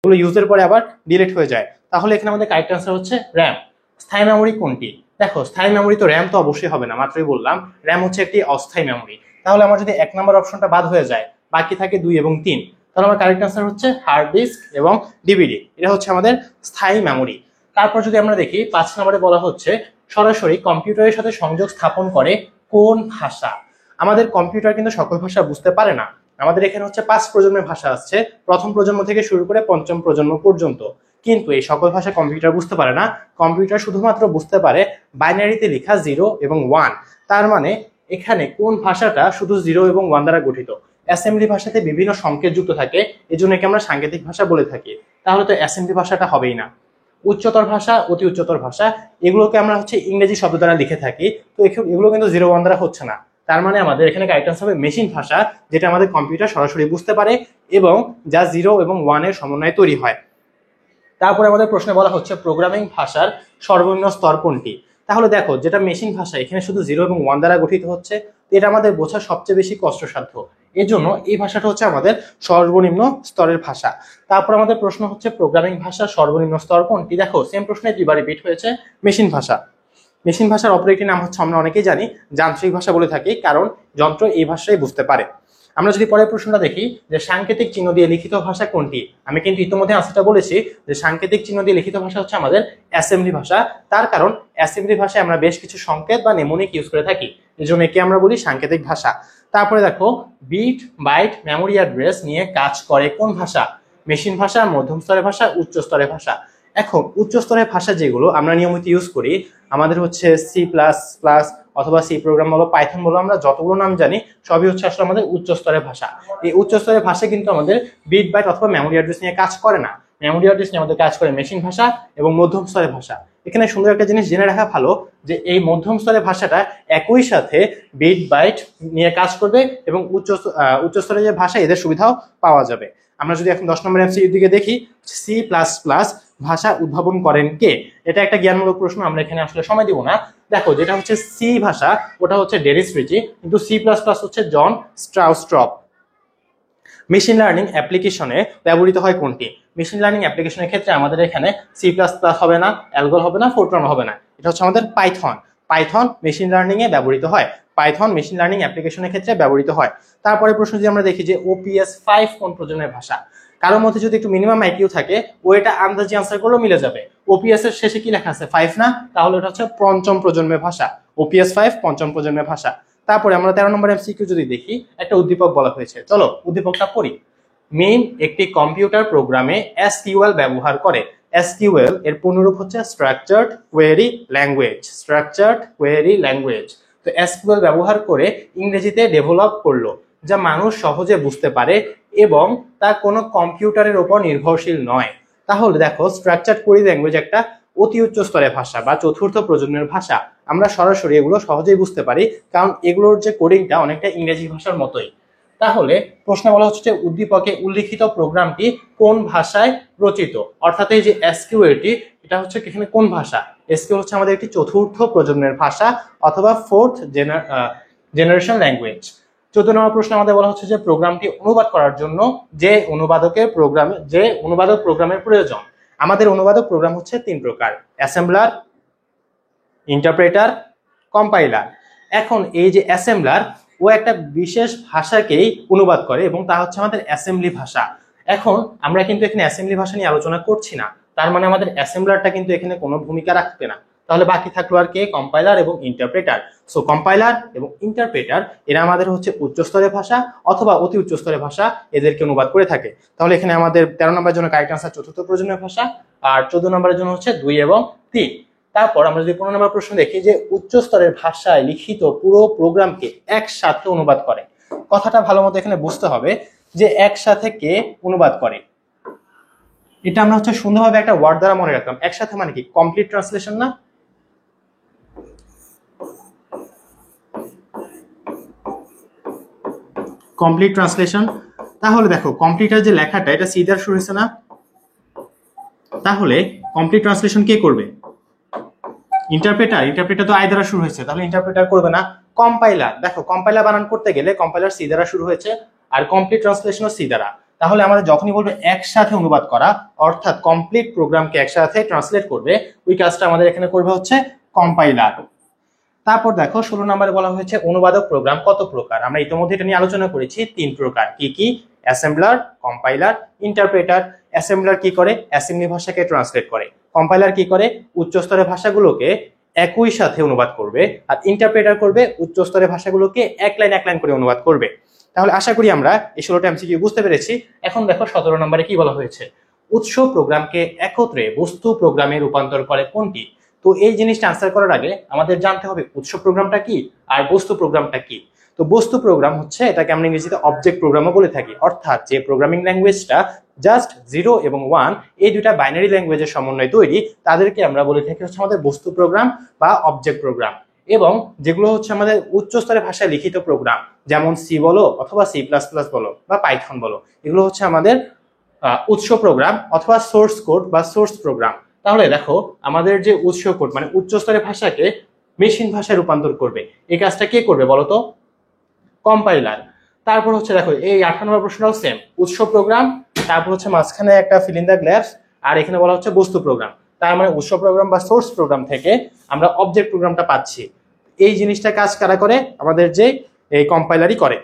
এগুলো ইউজের পরে আবার ডিলিট হয়ে যায়। তাহলে এখানে আমাদের কারেক্ট অ্যান্সার হচ্ছে র্যাম। স্থায়ী মেমোরি কোনটি? দেখো স্থায়ী মেমোরি তো র্যাম তো অবশ্যই হবে না, মাত্রই বললাম র্যাম হচ্ছে একটি অস্থায়ী মেমোরি। তাহলে আমার যদি 1 নম্বর অপশনটা বাদ হয়ে যায়, বাকি থাকে 2 এবং 3, তাহলে আমার কারেক্ট অ্যান্সার হচ্ছে হার্ড ডিস্ক এবং ডিভিডি। এটা হচ্ছে আমাদের স্থায়ী মেমোরি। তারপর যদি আমরা দেখি 5 নম্বরে বলা হচ্ছে সরাসরি কম্পিউটারের সাথে সংযোগ স্থাপন করে কোন ভাষা? আমাদের কম্পিউটার কিন্তু সকল ভাষা বুঝতে পারে না। আমাদের এখানে হচ্ছে 5 প্রজন্মের ভাষা আসছে, প্রথম প্রজন্ম থেকে শুরু করে 5ম প্রজন্ম পর্যন্ত। কিন্তু এই সকল ভাষা কম্পিউটার বুঝতে পারে না। কম্পিউটার শুধুমাত্র বুঝতে পারে বাইনারিতে লেখা 0 এবং 1। তার মানে এখানে কোন ভাষাটা শুধু 0 এবং 1 দ্বারা গঠিত? অ্যাসেম্বলি ভাষাতে বিভিন্ন সংকেত যুক্ত থাকে, এজন্য একে আমরা সাংকেতিক ভাষা বলে থাকি। তাহলে তো অ্যাসেম্বলি ভাষাটা হবেই না। উচ্চতর ভাষা, অতি উচ্চতর ভাষা, এগুলোকে আমরা হচ্ছে ইংরেজি শব্দ দ্বারা লিখে থাকি, তো এগুলো কিন্তু 0 1 দ্বারা হচ্ছে না। তার মানে আমাদের এখানে কারেক্ট আনসার হবে মেশিন ভাষা, যেটা আমাদের কম্পিউটার সরাসরি বুঝতে পারে এবং যা 0 এবং 1 এর সমন্বয়ে তৈরি হয়। তারপরে আমাদের প্রশ্নে বলা হচ্ছে প্রোগ্রামিং ভাষার সর্বনিম্ন স্তর কোনটি? তাহলে দেখো যেটা মেশিন ভাষা এখানে শুধু 0 এবং 1 দ্বারা গঠিত হচ্ছে, এটা আমাদের বোঝা সবচেয়ে বেশি কষ্টসাধ্য। এজন্য এই ভাষাটা হচ্ছে আমাদের সর্বনিম্ন স্তরের ভাষা। তারপর আমাদের প্রশ্ন হচ্ছে প্রোগ্রামিং ভাষার সর্বনিম্ন স্তর কোনটি? দেখো সেম প্রশ্নে দুইবার রিপিট হয়েছে মেশিন ভাষা। মেশিন ভাষার অপর একটি নাম হচ্ছে আমরা অনেকেই জানি যান্ত্রিক ভাষা বলে থাকি, কারণ যন্ত্র এই ভাষাই বুঝতে পারে। আমরা যদি পরের প্রশ্নটা দেখি যে সাংকেতিক চিহ্ন দিয়ে লিখিত ভাষা কোনটি? আমি কিন্তু ইতিমধ্যে আনসারটা বলেছি যে সাংকেতিক চিহ্ন দিয়ে লিখিত ভাষা হচ্ছে আমাদের অ্যাসেম্বলি ভাষা। তার কারণ অ্যাসেম্বলি ভাষায় আমরা বেশ কিছু সংকেত বা নেমোনিক ইউজ করে থাকি, এই জন্য একে আমরা বলি সাংকেতিক ভাষা। তারপরে দেখো বিট, বাইট, মেমোরি অ্যাড্রেস নিয়ে কাজ করে কোন ভাষা? মেশিন ভাষা, মধ্যম স্তরের ভাষা, উচ্চ স্তরের ভাষা। এখন উচ্চ স্তরের ভাষা যেগুলো আমরা নিয়মিত ইউজ করি, আমাদের হচ্ছে C++ অথবা সি প্রোগ্রাম বলো, পাইথন বলো, আমরা যতগুলো নাম জানি সবই হচ্ছে আসলে আমাদের উচ্চ স্তরের ভাষা। এই উচ্চ স্তরের ভাষা কিন্তু আমাদের বিট, বাইট অথবা মেমোরি অ্যাড্রেস নিয়ে কাজ করে না। মেমোরি অ্যাড্রেস নিয়ে আমাদের কাজ করে মেশিন ভাষা এবং মধ্যম স্তরের ভাষা। এখানে সুন্দর একটা জিনিস জেনে রাখা ভালো যে এই মধ্যম স্তরের ভাষাটা একই সাথে বিট, বাইট নিয়ে কাজ করবে এবং উচ্চ স্তরের যে ভাষা এদের সুবিধাও পাওয়া যাবে। আমরা যদি এখন 10 নম্বর এমসিকিউর দিকে দেখি, C++ ভাষা উদ্ভাবন করেন কে? এটা একটা জ্ঞানমূলক প্রশ্ন, আমরা এখানে আসলে সময় দিব না। দেখো যেটা হচ্ছে সি ভাষা ওটা হচ্ছে ডেনিস রিচি, কিন্তু C++ হচ্ছে জন স্ট্রাউস্ট্রপ। মেশিন লার্নিং অ্যাপ্লিকেশনে ব্যবহৃত হয় কোনটি? মেশিন লার্নিং অ্যাপ্লিকেশনের ক্ষেত্রে আমাদের এখানে C++ হবে না, অ্যালগল হবে না, ফোরট্রন হবে না, এটা হচ্ছে আমাদের পাইথন। পাইথন মেশিন লার্নিং এ ব্যবহৃত হয়, পাইথন মেশিন লার্নিং অ্যাপ্লিকেশনের ক্ষেত্রে ব্যবহৃত হয়। তারপরে প্রশ্ন যদি আমরা দেখি যে OPS 5 কোন প্রজন্মের ভাষা? কারোর মধ্যে যদি একটু মিনিমাম আইকিউ থাকে ও এটা আন্দাজি আনসার করলেও মিলে যাবে। OPS এর শেষে কি লেখা আছে? 5 না, তাহলে এটা হচ্ছে পঞ্চম প্রজন্মের ভাষা। OPS 5 পঞ্চম প্রজন্মের ভাষা। তারপরে আমরা 13 নম্বর এমসিকিউ যদি দেখি, একটা উদ্দীপক বলা হয়েছে, চলো উদ্দীপকটা পড়ি। মেইন একটি কম্পিউটার প্রোগ্রামে SQL ব্যবহার করে। SQL এর পূর্ণরূপ হচ্ছে structured query language. Structured query language. তো SQL ব্যবহার করে ইংরেজিতে ডেভেলপ করলো, যা মানুষ সহজে বুঝতে পারে এবং তা কোনো কম্পিউটারের উপর নির্ভরশীল নয়। তাহলে দেখো স্ট্রাকচার্ড কোয়েরি ল্যাঙ্গুয়েজ একটা অতি উচ্চ স্তরের ভাষা বা চতুর্থ প্রজন্মের ভাষা। আমরা সরাসরি এগুলো সহজেই বুঝতে পারি, কারণ এগুলোর যে কোডিংটা অনেকটা ইংরেজি ভাষার মতোই। তাহলে প্রশ্ন বলা হচ্ছে যে উদ্দীপকে উল্লিখিত প্রোগ্রামটি কোন ভাষায় রচিত? অর্থাৎ এই যে SQLটি এটা হচ্ছে এখানে কোন ভাষা? SQL হচ্ছে আমাদের একটি চতুর্থ প্রজন্মের ভাষা অথবা ফোর্থ জেনারেশন ল্যাঙ্গুয়েজ। 14 নম্বর প্রশ্ন আমাদের বলা হচ্ছে যে প্রোগ্রামটি অনুবাদ করার জন্য যে অনুবাদক প্রোগ্রামের প্রয়োজন। আমাদের অনুবাদক প্রোগ্রাম হচ্ছে 3 প্রকার: অ্যাসেম্বলার, ইন্টারপ্রেটার, কম্পাইলার। এখন এই যে অ্যাসেম্বলার ও একটা বিশেষ ভাষাকেই অনুবাদ করে এবং তা হচ্ছে আমাদের অ্যাসেম্বলি ভাষা। এখন আমরা কিন্তু এখানে অ্যাসেম্বলি ভাষা নিয়ে আলোচনা করছি না, তার মানে আমাদের অ্যাসেম্বলারটা কিন্তু এখানে কোনো ভূমিকা রাখবে না। তাহলে বাকি থাকলো আর কে? কম্পাইলার এবং ইন্টারপ্রেটার। সো কম্পাইলার এবং ইন্টারপ্রেটার এরা আমাদের হচ্ছে উচ্চ স্তরের ভাষা অথবা অতি উচ্চ স্তরের ভাষা, এদেরকে অনুবাদ করে থাকে। তাহলে এখানে আমাদের 13 নম্বরের জন্য কারেক্ট আনসার চতুর্থ প্রজন্মের ভাষা, আর 14 নম্বরের জন্য হচ্ছে 2 এবং 3। তারপর আমরা যদি 15 নম্বর প্রশ্ন দেখি যে উচ্চ স্তরের ভাষায় লিখিত পুরো প্রোগ্রামকে একসাথে অনুবাদ করে। কথাটা ভালো মতো এখানে বুঝতে হবে যে একসাথে কে অনুবাদ করে। এটা আমরা হচ্ছে সুন্দরভাবে একটা ওয়ার্ড দ্বারা মনে রাখতাম। একসাথে মানে কি? কমপ্লিট ট্রান্সলেশন না? Complete translation. তাহলে দেখো কমপ্লিটের যে লেখাটা এটা সি দ্বারা শুরু হয়েছে না? তাহলে কমপ্লিট ট্রান্সলেশন কে করবে? ইন্টারপ্রেটার। ইন্টারপ্রেটার তো আই দ্বারা শুরু হয়েছে, তাহলে ইন্টারপ্রেটার করবে না। কম্পাইলার, দেখো কম্পাইলার বানান করতে গেলে কম্পাইলার সি দ্বারা শুরু হয়েছে আর কমপ্লিট ট্রান্সলেশনও সি দ্বারা, তাহলে আমাদের যখনই বলবে একসাথে অনুবাদ করা, অর্থাৎ কমপ্লিট প্রোগ্রামকে একসাথে ট্রান্সলেট করবে, ওই কাজটা আমাদের এখানে করবে হচ্ছে কম্পাইলার। তারপর দেখো 16 নম্বরে বলা হয়েছে অনুবাদক প্রোগ্রাম কত প্রকার। আমরা ইতিমধ্যে এটা নিয়ে আলোচনা করেছি, 3 প্রকার। কি কি? Assembler, compiler, interpreter. অ্যাসেম্বলার কি করে? অ্যাসেম্বলি ভাষাকে ট্রান্সলেট করে। কম্পাইলার কি করে? উচ্চ স্তরের ভাষাগুলোকে একই সাথে অনুবাদ করবে। আর ইন্টারপ্রেটার করবে উচ্চ স্তরের ভাষাগুলোকে এক লাইন করে অনুবাদ করবে। তাহলে আশা করি আমরা এই 16টা এমসিকিউ বুঝতে পেরেছি। এখন দেখো 17 নম্বরে কি বলা হয়েছে, উৎস প্রোগ্রামকে একত্রে বস্তু প্রোগ্রামে রূপান্তর করে কোনটি? তো এই জিনিসটা আনসার করার আগে আমাদের জানতে হবে উৎস প্রোগ্রামটা কি আর বস্তু প্রোগ্রামটা কি। তো বস্তু প্রোগ্রাম হচ্ছে, এটাকে আমরা ইংরেজিতে অবজেক্ট প্রোগ্রামও বলে থাকি, অর্থাৎ যে প্রোগ্রামিং ল্যাঙ্গুয়েজটা জাস্ট 0 এবং 1 এই দুইটা বাইনারি ল্যাঙ্গুয়েজের সমন্বয়ে তৈরি, তাদেরকে আমরা বলে থাকি হচ্ছে আমাদের বস্তু প্রোগ্রাম বা অবজেক্ট প্রোগ্রাম। এবং যেগুলো হচ্ছে আমাদের উচ্চ স্তরের ভাষায় লিখিত প্রোগ্রাম, যেমন সি বলো অথবা C++ বলো বা পাইথন বলো, এগুলো হচ্ছে আমাদের উৎস প্রোগ্রাম অথবা সোর্স কোড বা সোর্স প্রোগ্রাম। তাহলে দেখো আমাদের যে উৎস কোড মানে উচ্চ স্তরের ভাষাকে মেশিন ভাষায় রূপান্তর করবে, এই কাজটা কে করবে বলতো? কম্পাইলার। তারপর হচ্ছে দেখো এই 18 নম্বর প্রশ্নটাও সেম, উৎস প্রোগ্রাম, তারপর হচ্ছে মাঝখানে একটা ফিল ইন দ্য গ্যাপস, আর এখানে বলা হচ্ছে বস্তু প্রোগ্রাম। তার মানে উৎস প্রোগ্রাম বা সোর্স প্রোগ্রাম থেকে আমরা অবজেক্ট প্রোগ্রামটা পাচ্ছি। এই জিনিসটা কাজ কারা করে? আমাদের যে এই কম্পাইলারই করে।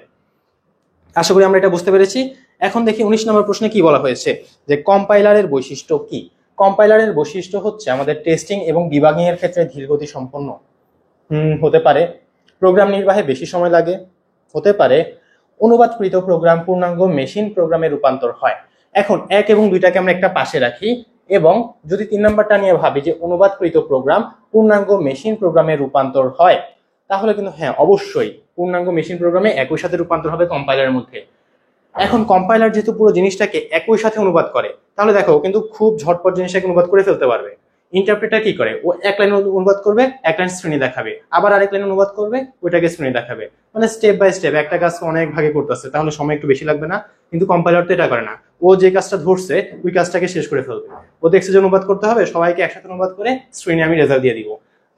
আশা করি আমরা এটা বুঝতে পেরেছি। এখন দেখি 19 নম্বর প্রশ্নে কি বলা হয়েছে, যে কম্পাইলারের বৈশিষ্ট্য কি? কম্পাইলারের বৈশিষ্ট্য হচ্ছে আমাদের টেস্টিং এবং ডিবাগিং এর ক্ষেত্রে ধীরগতি সম্পন্ন হতে পারে, প্রোগ্রাম নির্বাহে বেশি সময় লাগে, হতে পারে অনুবাদকৃত প্রোগ্রাম পূর্ণাঙ্গ মেশিন প্রোগ্রামে রূপান্তর হয়। এখন 1 এবং 2টাকে আমরা একটা পাশে রাখি, এবং যদি 3 নম্বরটা নিয়ে ভাবি যে অনুবাদকৃত প্রোগ্রাম পূর্ণাঙ্গ মেশিন প্রোগ্রামে রূপান্তর হয়, তাহলে কিন্তু হ্যাঁ অবশ্যই পূর্ণাঙ্গ মেশিন প্রোগ্রামে একই সাথে রূপান্তর হবে কম্পাইলারের মধ্যে। এখন কম্পাইলার যেহেতু পুরো জিনিসটাকে একই সাথে অনুবাদ করে, তাহলে দেখো কিন্তু খুব ঝটপট জিনিসটাকে অনুবাদ করে ফেলতে পারবে। ইন্টারপ্রেটার কি করে? ও এক লাইন অনুবাদ করবে, এক লাইন স্ক্রিনে দেখাবে, আবার আরেক লাইন অনুবাদ করবে, ওইটাকে স্ক্রিনে দেখাবে, মানে স্টেপ বাই স্টেপ একটা কাজ অনেক ভাগে করতেছে, তাহলে সময় একটু বেশি লাগবে না? কিন্তু কম্পাইলার তো এটা করে না, ও যে কাজটা ধরছে ওই কাজটাকে শেষ করে ফেলবে। ও দেখছে যে অনুবাদ করতে হবে, সবাইকে একসাথে অনুবাদ করে স্ক্রিনে আমি রেজাল্ট দিয়ে দিব।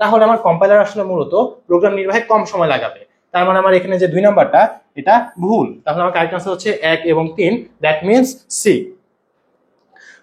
তাহলে আমার কম্পাইলার আসলে মূলত প্রোগ্রাম নির্বাহে কম সময় লাগাবে। তার মানে আমার এখানে যে 2 নাম্বারটা এটা ভুল। তাহলে আমার কারেক্ট আনসার হচ্ছে 1 এবং 3, দ্যাট মিন্স সি।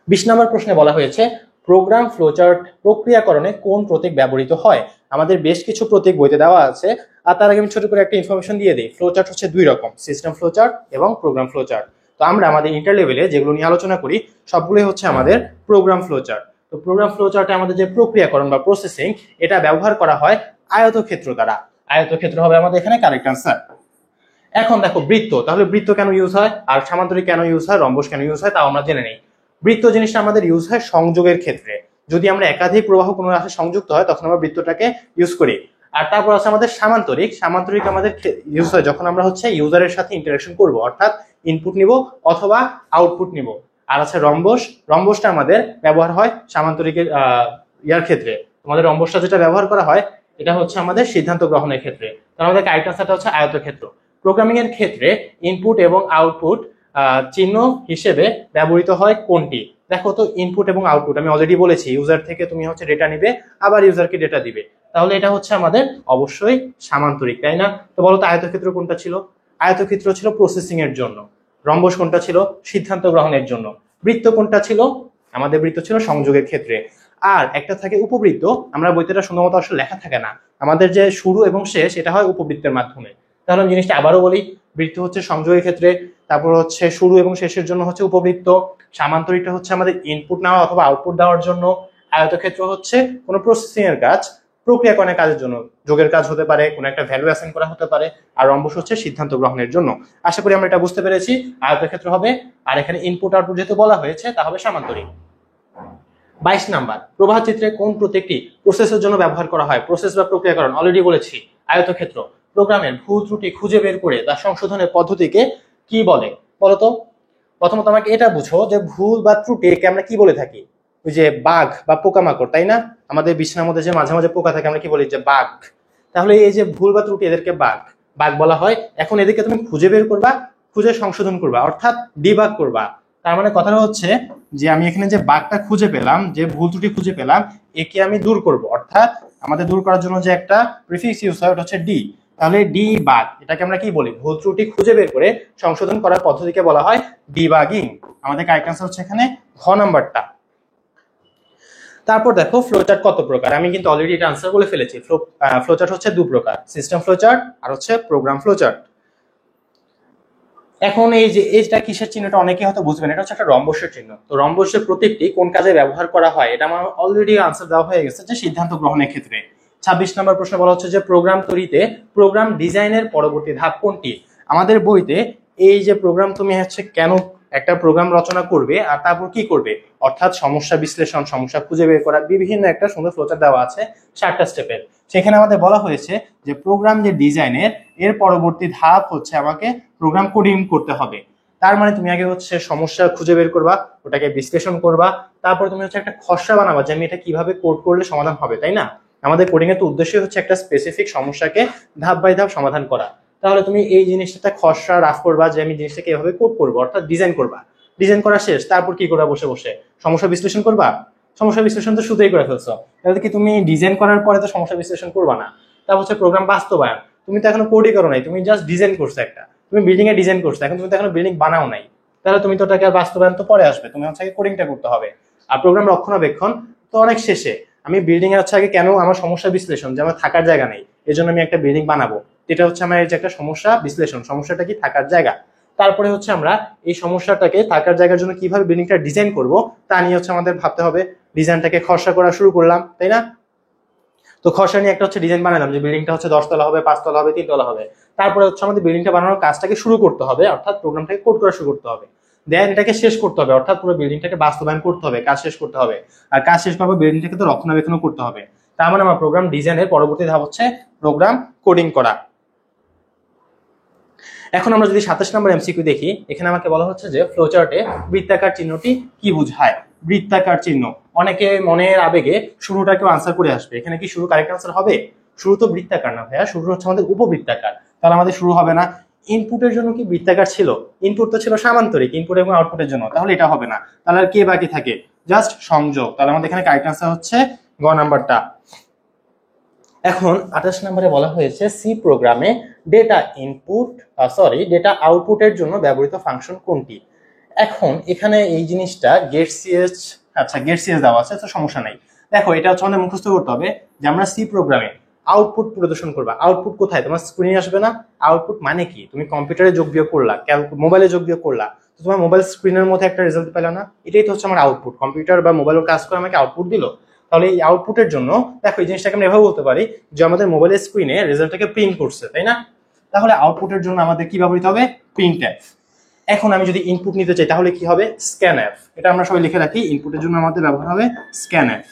20 নম্বর প্রশ্নে বলা হয়েছে প্রোগ্রাম ফ্লোচার্ট প্রক্রিয়াকরণে কোন প্রতীক ব্যবহৃত হয়? আমাদের বেশ কিছু প্রতীক বইতে দেওয়া আছে, আর তার আগে আমি ছোট করে একটা ইনফরমেশন দিয়ে দিই। ফ্লোচার্ট হচ্ছে 2 রকম, সিস্টেম ফ্লোচার্ট এবং প্রোগ্রাম ফ্লোচার্ট। তো আমরা আমাদের ইন্টার লেভেলে যেগুলো নিয়ে আলোচনা করি সবগুলোই হচ্ছে আমাদের প্রোগ্রাম ফ্লোচার্ট। তো প্রোগ্রাম ফ্লোচার্টে আমাদের যে প্রক্রিয়াকরণ বা প্রসেসিং, এটা ব্যবহার করা হয় আয়তক্ষেত্র দ্বারা। আয়তক্ষেত্র হবে আমাদের এখানে কারেক্ট আনসার। এখন দেখো বৃত্ত, তাহলে বৃত্ত কেন ইউজ হয় আর সামান্তরিক কেন ইউজ হয়, রম্বস কেন ইউজ হয়, তাও আমরা জেনে নেই। বৃত্ত জিনিসটা আমাদের ইউজ হয় সংযোগের ক্ষেত্রে, যদি আমরা একাধিক প্রবাহ কোনো রাশি সংযুক্ত হয় তখন আমরা বৃত্তটাকে ইউজ করি। আর তারপর আছে আমাদের সামান্তরিক। সামান্তরিক আমাদের ইউজ হয় যখন আমরা হচ্ছে ইউজারের সাথে ইন্টারাকশন করব, অর্থাৎ ইনপুট নিব অথবা আউটপুট নিব। আর আছে রম্বস। রম্বসটা আমাদের ব্যবহার হয় সামান্তরিকের ইয়ার ক্ষেত্রে। আমাদের রম্বসটা যেটা ব্যবহার করা হয় এটা হচ্ছে আমাদের সিদ্ধান্ত গ্রহণের ক্ষেত্রে। তাহলে আমাদের কারেক্ট আনসারটা হচ্ছে আয়তক্ষেত্র। প্রোগ্রামিং এর ক্ষেত্রে ইনপুট এবং আউটপুট চিহ্ন হিসেবে ব্যবহৃত হয় কোনটি? দেখো তো ইনপুট এবং আউটপুট আমি অলরেডি বলেছি, ইউজার থেকে তুমি হচ্ছে ডেটা নিবে, আবার ইউজারকে ডেটা দিবে, তাহলে এটা হচ্ছে আমাদের অবশ্যই সামান্তরিক, তাই না? তো বলো তো আয়তক্ষেত্র কোনটা ছিল? আয়তক্ষেত্র ছিল প্রসেসিং এর জন্য। রম্বস কোনটা ছিল? সিদ্ধান্ত গ্রহণের জন্য। বৃত্ত কোনটা ছিল? আমাদের বৃত্ত ছিল সংযোগের ক্ষেত্রে। আর একটা থাকে উপবৃত্ত, আমরা বইতে এটা সুন্দর মতো আসলে লেখা থাকে না, আমাদের যে শুরু এবং শেষ এটা হয় উপবৃত্তের মাধ্যমে। তাহলে আমি জিনিসটা আবারও বলি, বৃত্ত হচ্ছে সংযোগের ক্ষেত্রে, তারপর হচ্ছে শুরু এবং শেষের জন্য হচ্ছে উপবৃত্ত, সামান্তরিকটা হচ্ছে আমাদের ইনপুট নেওয়া অথবা আউটপুট দেওয়ার জন্য, আয়তক্ষেত্র হচ্ছে কোনো প্রসেসিং এর কাজ, প্রক্রিয়াকরণের কাজের জন্য, যোগের কাজ হতে পারে, কোনো একটা ভ্যালু অ্যাসাইন করা হতে পারে, আর রম্বস হচ্ছে সিদ্ধান্ত গ্রহণের জন্য। আশা করি আমরা এটা বুঝতে পেরেছি। আয়তক্ষেত্র হবে, আর এখানে ইনপুট আউটপুট যেহেতু বলা হয়েছে তা হবে সামান্তরিক। 22 নাম্বার, প্রবাহ চিত্রে কোন প্রতীকটি প্রসেসের জন্য ব্যবহার করা হয়? প্রসেস বা প্রক্রিয়াকরণ অলরেডি বলেছি আয়তক্ষেত্র। প্রোগ্রামের ভুল ত্রুটি খুঁজে বের করে তা সংশোধনের পদ্ধতিকে কি বলে? বলতো প্রথমত আমাকে এটা বুঝো যে ভুল বা ত্রুটিকে আমরা কি বলে থাকি? ওই যে বাঘ বা পোকামাকড়, তাই না? আমাদের বিছানার মধ্যে যে মাঝে মাঝে পোকা থাকে আমরা কি বলি? যে বাঘ। তাহলে এই যে ভুল বা ত্রুটি এদেরকে বাঘ বাঘ বলা হয়। এখন এদেরকে তুমি খুঁজে বের করবা, খুঁজে সংশোধন করবা, অর্থাৎ ডিবাগ করবা। তার মানে কথাটা হচ্ছে যে আমি এখানে যে বাগটা খুঁজে পেলাম, যে ভুল ত্রুটি খুঁজে পেলাম, একে আমি দূর করব, অর্থাৎ আমাদের দূর করার জন্য যে একটা প্রিফিক্স ইউজ হয় ওটা হচ্ছে ডি। তাহলে ডিবাগ এটাকে আমরা কি বলি? ভুল ত্রুটি খুঁজে বের করে সংশোধন করার পদ্ধতিকে বলা হয় ডিবাগিং। আমাদের কারেক্ট আনসার হচ্ছে এখানে ঘ নাম্বারটা। তারপর দেখো ফ্লোচার্ট কত প্রকার, আমি কিন্তু অলরেডি এটা আনসার বলে ফেলেছি। ফ্লোচার্ট হচ্ছে দু প্রকার, সিস্টেম ফ্লোচার্ট আর হচ্ছে প্রোগ্রাম ফ্লোচার্ট। এখন এই যে এইটা কিসের চিহ্নটা অনেকে হয়তো বুঝবেন, এটা হচ্ছে একটা রম্বসের চিহ্ন। তো রম্বসের প্রতীকটি কোন কাজে ব্যবহার করা হয় এটা আমার অলরেডি আনসার দেওয়া হয়ে গেছে, যে সিদ্ধান্ত গ্রহণের ক্ষেত্রে। 26 নম্বর প্রশ্ন বলা হচ্ছে যে প্রোগ্রাম তৈরিতে প্রোগ্রাম ডিজাইনের পরবর্তী ধাপ কোনটি? আমাদের বইতে এই যে প্রোগ্রাম তুমি হচ্ছে কেন একটা প্রোগ্রাম রচনা করবে আর তারপর কি করবে, অর্থাৎ সমস্যা বিশ্লেষণ, সমস্যা খুঁজে বের করা, বিভিন্ন একটা সুন্দর ফ্লোচার্ট দেওয়া আছে 7টা স্টেপের। সেখানে আমাদের বলা হয়েছে যে প্রোগ্রাম যে ডিজাইনের এর পরবর্তী ধাপ হচ্ছে আমাকে প্রোগ্রাম কোডিং করতে হবে। তার মানে তুমি আগে হচ্ছে সমস্যা খুঁজে বের করবা, ওটাকে বিশ্লেষণ করবা, তারপর তুমি হচ্ছে একটা খসড়া বানাবা যে আমি এটা কিভাবে কোড করলে সমাধান হবে, তাই না? আমাদের কোডিং এর তো উদ্দেশ্যই হচ্ছে একটা স্পেসিফিক সমস্যাকে ধাপ বাই ধাপ সমাধান করা। তাহলে তুমি এই জিনিসটা খসড়া রাফ করবা যে আমি জিনিসটাকে এভাবে কোড করবো, অর্থাৎ ডিজাইন করবা। ডিজাইন করা শেষ, তারপর কি করবা? বসে বসে সমস্যা বিশ্লেষণ করবা। সমস্যা বিশ্লেষণ তো শুধুই করে ফেলছো, তাহলে কি তুমি ডিজাইন করার পরে তো সমস্যা বিশ্লেষণ করবা না। তারপর হচ্ছে প্রোগ্রাম বাস্তবায়ন, তুমি তো এখনো কোডই করো নাই, তুমি জাস্ট ডিজাইন করছো একটা, তুমি বিল্ডিং এ ডিজাইন করছো, এখন তুমি তো এখনো বিল্ডিং বানাও নাই, তাহলে তুমি তো ওটাকে আর বাস্তবায়ন তো পরে আসবে, তুমি হচ্ছে কোডিংটা করতে হবে। আর প্রোগ্রাম রক্ষণাবেক্ষণ তো অনেক শেষে, আমি বিল্ডিং এর হচ্ছে আগে কেন আমার সমস্যা বিশ্লেষণ, যে আমার থাকার জায়গা নেই এই জন্য আমি একটা বিল্ডিং বানাবো, এটা হচ্ছে আমার এই যে একটা সমস্যা বিশ্লেষণ, সমস্যাটা কি? থাকার জায়গা। তারপরে হচ্ছে আমরা এই সমস্যাটাকে থাকার জায়গার জন্য কিভাবে বিল্ডিংটা ডিজাইন করব তা নিয়ে হচ্ছে আমাদের ভাবতে হবে। ডিজাইনটাকে খসড়া করা শুরু করলাম, তাই না? তো খসড়া নিয়ে একটা হচ্ছে ডিজাইন বানালাম যে বিল্ডিংটা হচ্ছে 10 তলা হবে, 5 তলা হবে, 3 তলা হবে। তারপরে হচ্ছে আমাদের বিল্ডিংটা বানানোর কাজটাকে শুরু করতে হবে, অর্থাৎ প্রোগ্রামটাকে কোড করা শুরু করতে হবে। দেন এটাকে শেষ করতে হবে, অর্থাৎ পুরো বিল্ডিংটাকে বাস্তবায়ন করতে হবে, কাজ শেষ করতে হবে। আর কাজ শেষ করার পর বিল্ডিংটাকে তো রক্ষণাবেক্ষণ করতে হবে। তার মানে আমার প্রোগ্রাম ডিজাইনের পরবর্তী ধাপ হচ্ছে প্রোগ্রাম কোডিং করা। এখন আমরা যদি 27 নম্বর এমসিকিউ দেখি, এখানে আমাকে বলা হচ্ছে যে ফ্লোচার্টে বৃত্তাকার চিহ্নটি কি বোঝায়? বৃত্তাকার চিহ্ন, অনেকে মনের আবেগে শুরুটা কেউ আনসার করে আসবে, এখানে কি শুরু কারেক্ট আনসার হবে? শুরু তো বৃত্তাকার না ভাইয়া, শুরু হচ্ছে আমাদের উপবৃত্তাকার, তাহলে আমাদের শুরু হবে না। ইনপুটের জন্য কি বৃত্তাকার ছিল? ইনপুট তো ছিল সামান্তরিক, ইনপুট এবং আউটপুটের জন্য, তাহলে এটা হবে না। তাহলে আর কে বাকি থাকে? জাস্ট সংযোগ। তাহলে আমাদের এখানে কারেক্ট আনসার হচ্ছে গ নাম্বারটা। এখন 28 নম্বরে বলা হয়েছে সি প্রোগ্রামে ডেটা ইনপুট ডেটা আউটপুটের জন্য ব্যবহৃত ফাংশন কোনটি? এখন এখানে এই জিনিসটা গেট সিএস, আচ্ছা গেট সিএস দেওয়া আছে, তো সমস্যা নাই। দেখো এটা হচ্ছে আমাদের মুখস্থ করতে হবে যে আমরা সি প্রোগ্রামে আউটপুট প্রদর্শন করবা। আউটপুট কোথায়? তোমার স্ক্রিনে আসবে না? আউটপুট মানে কি? তুমি কম্পিউটারে যোগ বিয়োগ করলা, মোবাইলে যোগ বিয়োগ করলা, তো তোমার মোবাইল স্ক্রিনের মধ্যে একটা রেজাল্ট পেলা না? এটাই তো হচ্ছে আমার আউটপুট। কম্পিউটার বা মোবাইলের কাজ করে আমাকে আউটপুট দিল। তাহলে এই আউটপুটের জন্য দেখো এই জিনিসটাকে আমরা এভাবে বলতে পারি যে আমাদের মোবাইলের স্ক্রিনে রেজাল্টটাকে প্রিন্ট করছে, তাই না? তাহলে আউটপুটের জন্য আমাদের কি ব্যবহৃত হবে? প্রিন্টএফ। এখন আমি যদি ইনপুট নিতে চাই তাহলে কি হবে? স্ক্যানএফ। এটা আমরা সবাই লিখে রাখি, ইনপুটের জন্য আমাদের ব্যবহার হবে স্ক্যানএফ।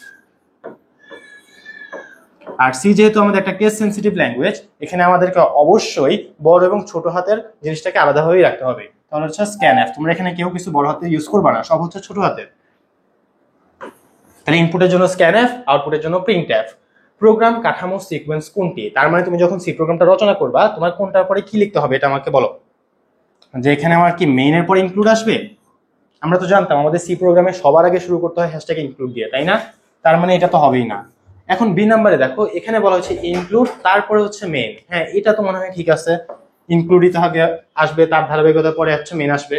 আর সি যেহেতু আমাদের একটা কেস সেনসিটিভ ল্যাঙ্গুয়েজ, এখানে আমাদেরকে অবশ্যই বড় এবং ছোট হাতের জিনিসটাকে আলাদাভাবেই রাখতে হবে। তাহলে হচ্ছে স্ক্যানএফ। তোমরা এখানে কেউ কিছু বড় হাতের ইউজ করবা না, সব হচ্ছে ছোট হাতের। তাহলে ইনপুটের জন্য স্ক্যানএফ, আউটপুটের জন্য প্রিন্টএফ। প্রোগ্রাম কাঠামো সিকোয়েন্স কোনটি? তার মানে তুমি যখন সি প্রোগ্রামটা রচনা করবা তোমার কোনটার পরে কি লিখতে হবে এটা আমাকে বলো। যে এখানে আমার কি মেইনের পরে ইনক্লুড আসবে? আমরা তো জানতাম আমাদের সি প্রোগ্রামে সবার আগে শুরু করতে হয় হ্যাশট্যাগ ইনক্লুড দিয়ে, তাই না? তার মানে এটা তো হবেই না। এখন বি নাম্বারে দেখো এখানে বলা হচ্ছে ইনক্লুড, তারপরে হচ্ছে মেইন। হ্যাঁ এটা তো মনে হয় ঠিক আছে, ইনক্লুডই তো আগে আসবে, তার ধারাবাহিকতার পরে হচ্ছে মেইন আসবে।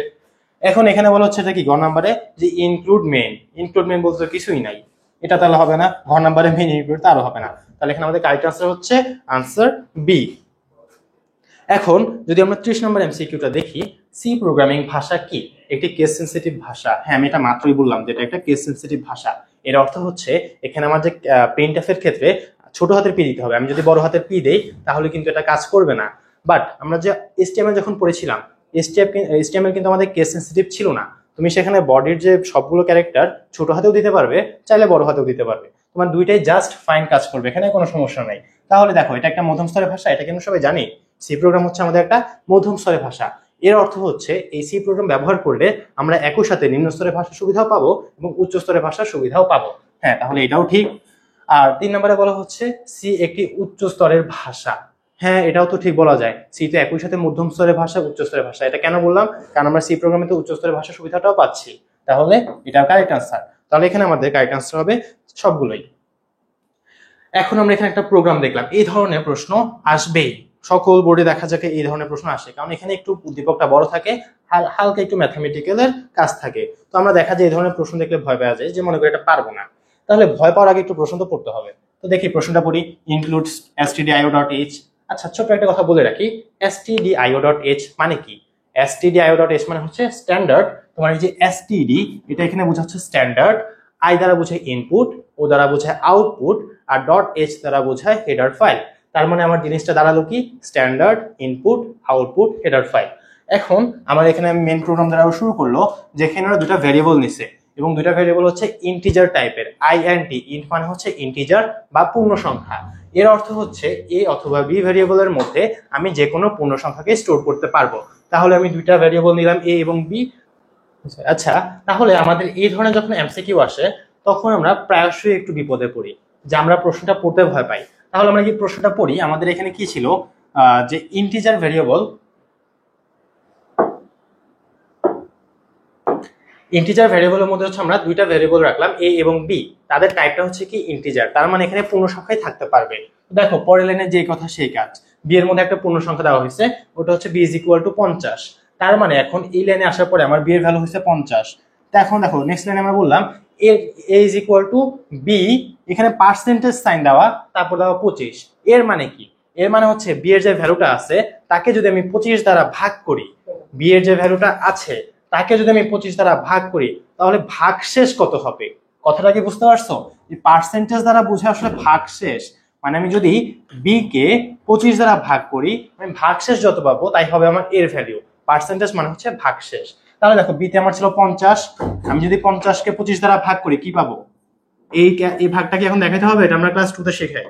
এখন এখানে বলা হচ্ছে এটা কি গ নাম্বারে যে ইনক্লুড মেইন। ইনক্লুড মেইন বলতে তো কিছুই নাই, এটা তাহলে হবে না। ঘ নাম্বারে মেইন ইনক্লুড তারও হবে না। তাহলে এখানে আমাদের কারেক্ট আনসার হচ্ছে আনসার বি। এখন যদি আমরা 30 নম্বর এমসিকিউটা দেখি, সি প্রোগ্রামিং ভাষা কি? একটি কেস সেনসিটিভ ভাষা। হ্যাঁ আমি এটা মাত্রই বললাম যে এটা একটা কেস সেনসিটিভ ভাষা। এর অর্থ হচ্ছে এখানে আমার যে প্রিন্টএফ এর ক্ষেত্রে ছোট হাতের পি দিতে হবে, আমি যদি বড় হাতের পি দেই তাহলে কিন্তু এটা কাজ করবে না। বাট আমরা যে এইচটিএমএল যখন পড়েছিলাম, এইচটিএমএল কিন্তু আমাদের কেস সেনসিটিভ ছিল না। তুমি সেখানে বডির যে সবগুলো ক্যারেক্টার ছোট হাতেও দিতে পারবে, চাইলে বড় হাতেও দিতে পারবে, তোমার দুইটাই জাস্ট ফাইন কাজ করবে, এখানে কোনো সমস্যা নাই। তাহলে দেখো এটা একটা মধ্যম স্তরের ভাষা, এটা কিন্তু সবাই জানি। সি প্রোগ্রাম হচ্ছে আমাদের একটা মধ্যম স্তরের ভাষা। এর অর্থ হচ্ছে এই সি প্রোগ্রাম ব্যবহার করলে আমরা একই সাথে নিম্ন স্তরের ভাষার সুবিধাও পাবো এবং উচ্চ স্তরের ভাষার সুবিধাও পাবো। হ্যাঁ তাহলে এটাও ঠিক। আর 3 নম্বরে বলা হচ্ছে সি একটি উচ্চ স্তরের ভাষা। হ্যাঁ এটাও তো ঠিক বলা যায়, সি তো একই সাথে মধ্যম স্তরের ভাষা, উচ্চ স্তরের ভাষা। এটা কেন বললাম? কারণ আমরা সি প্রোগ্রামে তো উচ্চ স্তরের ভাষার সুবিধাটাও পাচ্ছি। তাহলে এটা কারেক্ট আনসার। তাহলে এখানে আমাদের কারেক্ট আনসার হবে সবগুলোই। এখন আমরা এখানে একটা প্রোগ্রাম দেখলাম, এই ধরনের প্রশ্ন আসবেই, সকল বোর্ডে দেখা যাকে এই ধরনের প্রশ্ন আসে, কারণ এখানে একটু উদ্দীপকটা বড় থাকে, হালকা একটু ম্যাথমেটিক্যালের কাজ থাকে। তো আমরা দেখা যায় এই ধরনের প্রশ্ন দেখলে ভয় পাওয়া যায়, যে মনে করি এটা পারবো না। তাহলে ভয় পাওয়ার আগে একটু প্রশ্ন তো পড়তে হবে। তো দেখি প্রশ্নটা পড়ি। Includes stdio.h। আচ্ছা, ছোট্ট একটা কথা বলে রাখি, stdio.h মানে কি? stdio.h মানে হচ্ছে স্ট্যান্ডার্ড। তোমার এই যে std, এটা এখানে বোঝাচ্ছে স্ট্যান্ডার্ড, i দ্বারা বোঝায় ইনপুট, ও দ্বারা বোঝায় আউটপুট, আর .h দ্বারা বোঝায় হেডার ফাইল। তার মানে আমার জিনিসটা দাঁড়ালো কি? Standard, input, output, header file. এখন আমার এখানে মেন প্রোগ্রাম দ্বারা শুরু করলো, যেখানে ওরা দুটা ভ্যারিয়েবল নিছে, এবং দুইটা ভ্যারিয়েবল হচ্ছে ইন্টিজার টাইপের, i and t। ইন্ট মানে হচ্ছে ইন্টিজার বা পূর্ণ সংখ্যা। এর অর্থ হচ্ছে a অথবা b ভ্যারিয়েবলের মধ্যে আমি যে কোনো পূর্ণ সংখ্যাকে স্টোর করতে পারবো। তাহলে আমি দুইটা ভ্যারিয়েবল নিলাম, a এবং b। আচ্ছা, তাহলে আমাদের এই ধরনের যখন এমসিকিউ আসে, তখন আমরা প্রায়শই একটু বিপদে পড়ি, যে আমরা প্রশ্নটা পড়তে ভয় পাই। তাহলে আমরা কি প্রশ্নটা পড়ি? আমাদের এখানে কি ছিল, যে ইন্টিজার ভ্যারিয়েবল, ইন্টিজার ভ্যারিয়েবলের মধ্যে হচ্ছে আমরা দুইটা ভ্যারিয়েবল রাখলাম, a এবং b। তাদের টাইপটা হচ্ছে কি? ইন্টিজার। তার মানে এখানে পূর্ণ সংখ্যায় থাকতে পারবে। দেখো পরের লাইনে যে কথা সেই কাজ, b এর মধ্যে একটা পূর্ণ সংখ্যা দেওয়া হয়েছে, ওটা হচ্ছে b = 50। তার মানে এখন এই লাইনে আসার পরে আমার b এর ভ্যালু হচ্ছে 50। তো এখন দেখো নেক্সট লাইনে আমরা বললাম a = b, এখানে পার্সেন্টেজ সাইন দেওয়া, তারপর দেওয়া 25। এর মানে কি? এর মানে হচ্ছে b এর যে ভ্যালুটা আছে তাকে যদি আমি 25 দ্বারা ভাগ করি, b এর যে ভ্যালুটা আছে তাকে যদি আমি 25 দ্বারা ভাগ করি, তাহলে ভাগশেষ কত হবে? কথাটা কি বুঝতে পারছো? এই পার্সেন্টেজ দ্বারা বুঝে আসলে ভাগশেষ মানে আমি যদি b কে 25 দ্বারা ভাগ করি, আমি ভাগশেষ যত পাবো তাই হবে আমার এর ভ্যালু। পার্সেন্টেজ মানে হচ্ছে ভাগশেষ। তাহলে দেখো b তে আমার ছিল 50, আমি যদি 50 কে 25 দ্বারা ভাগ করি কি পাবো? এই ভাগটা কি এখন দেখাতে হবে? এটা আমরা ক্লাস 2 তে শেখাই।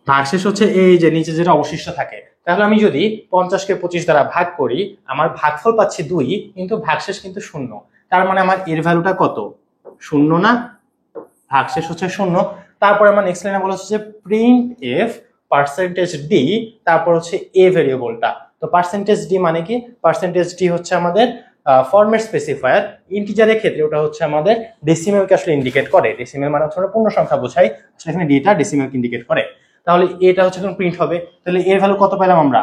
ভাগশেষ হচ্ছে এই যে নিচে যেটা অবশিষ্ট থাকে। তাহলে আমি যদি 50 কে 25 দ্বারা ভাগ করি, আমার ভাগফল পাচ্ছি 2, কিন্তু ভাগশেষ কিন্তু 0। তার মানে আমার এর ভ্যালুটা কত? 0 না? ভাগশেষ হচ্ছে 0। তারপর আমার নেক্সট লাইনে বলা হচ্ছে যে প্রিন্ট এফ পার্সেন্টেজ ডি, তারপর হচ্ছে এ ভেরিয়েবলটা। তো পার্সেন্টেজ ডি মানে কি? পার্সেন্টেজ ডি হচ্ছে আমাদের ফরম্যাট স্পেসিফায়ার। ইন্টিজারের ক্ষেত্রে ওটা হচ্ছে আমাদের ডেসিমেলকে আসলে ইন্ডিকেট করে। ডেসিমেল মানে হচ্ছে পূর্ণ সংখ্যা বোঝাই, আসলে এখানে ডিটা ডেসিমেলকে ইন্ডিকেট করে। তাহলে এটা হচ্ছে এখন প্রিন্ট হবে। তাহলে এর ভ্যালু কত পেলাম আমরা?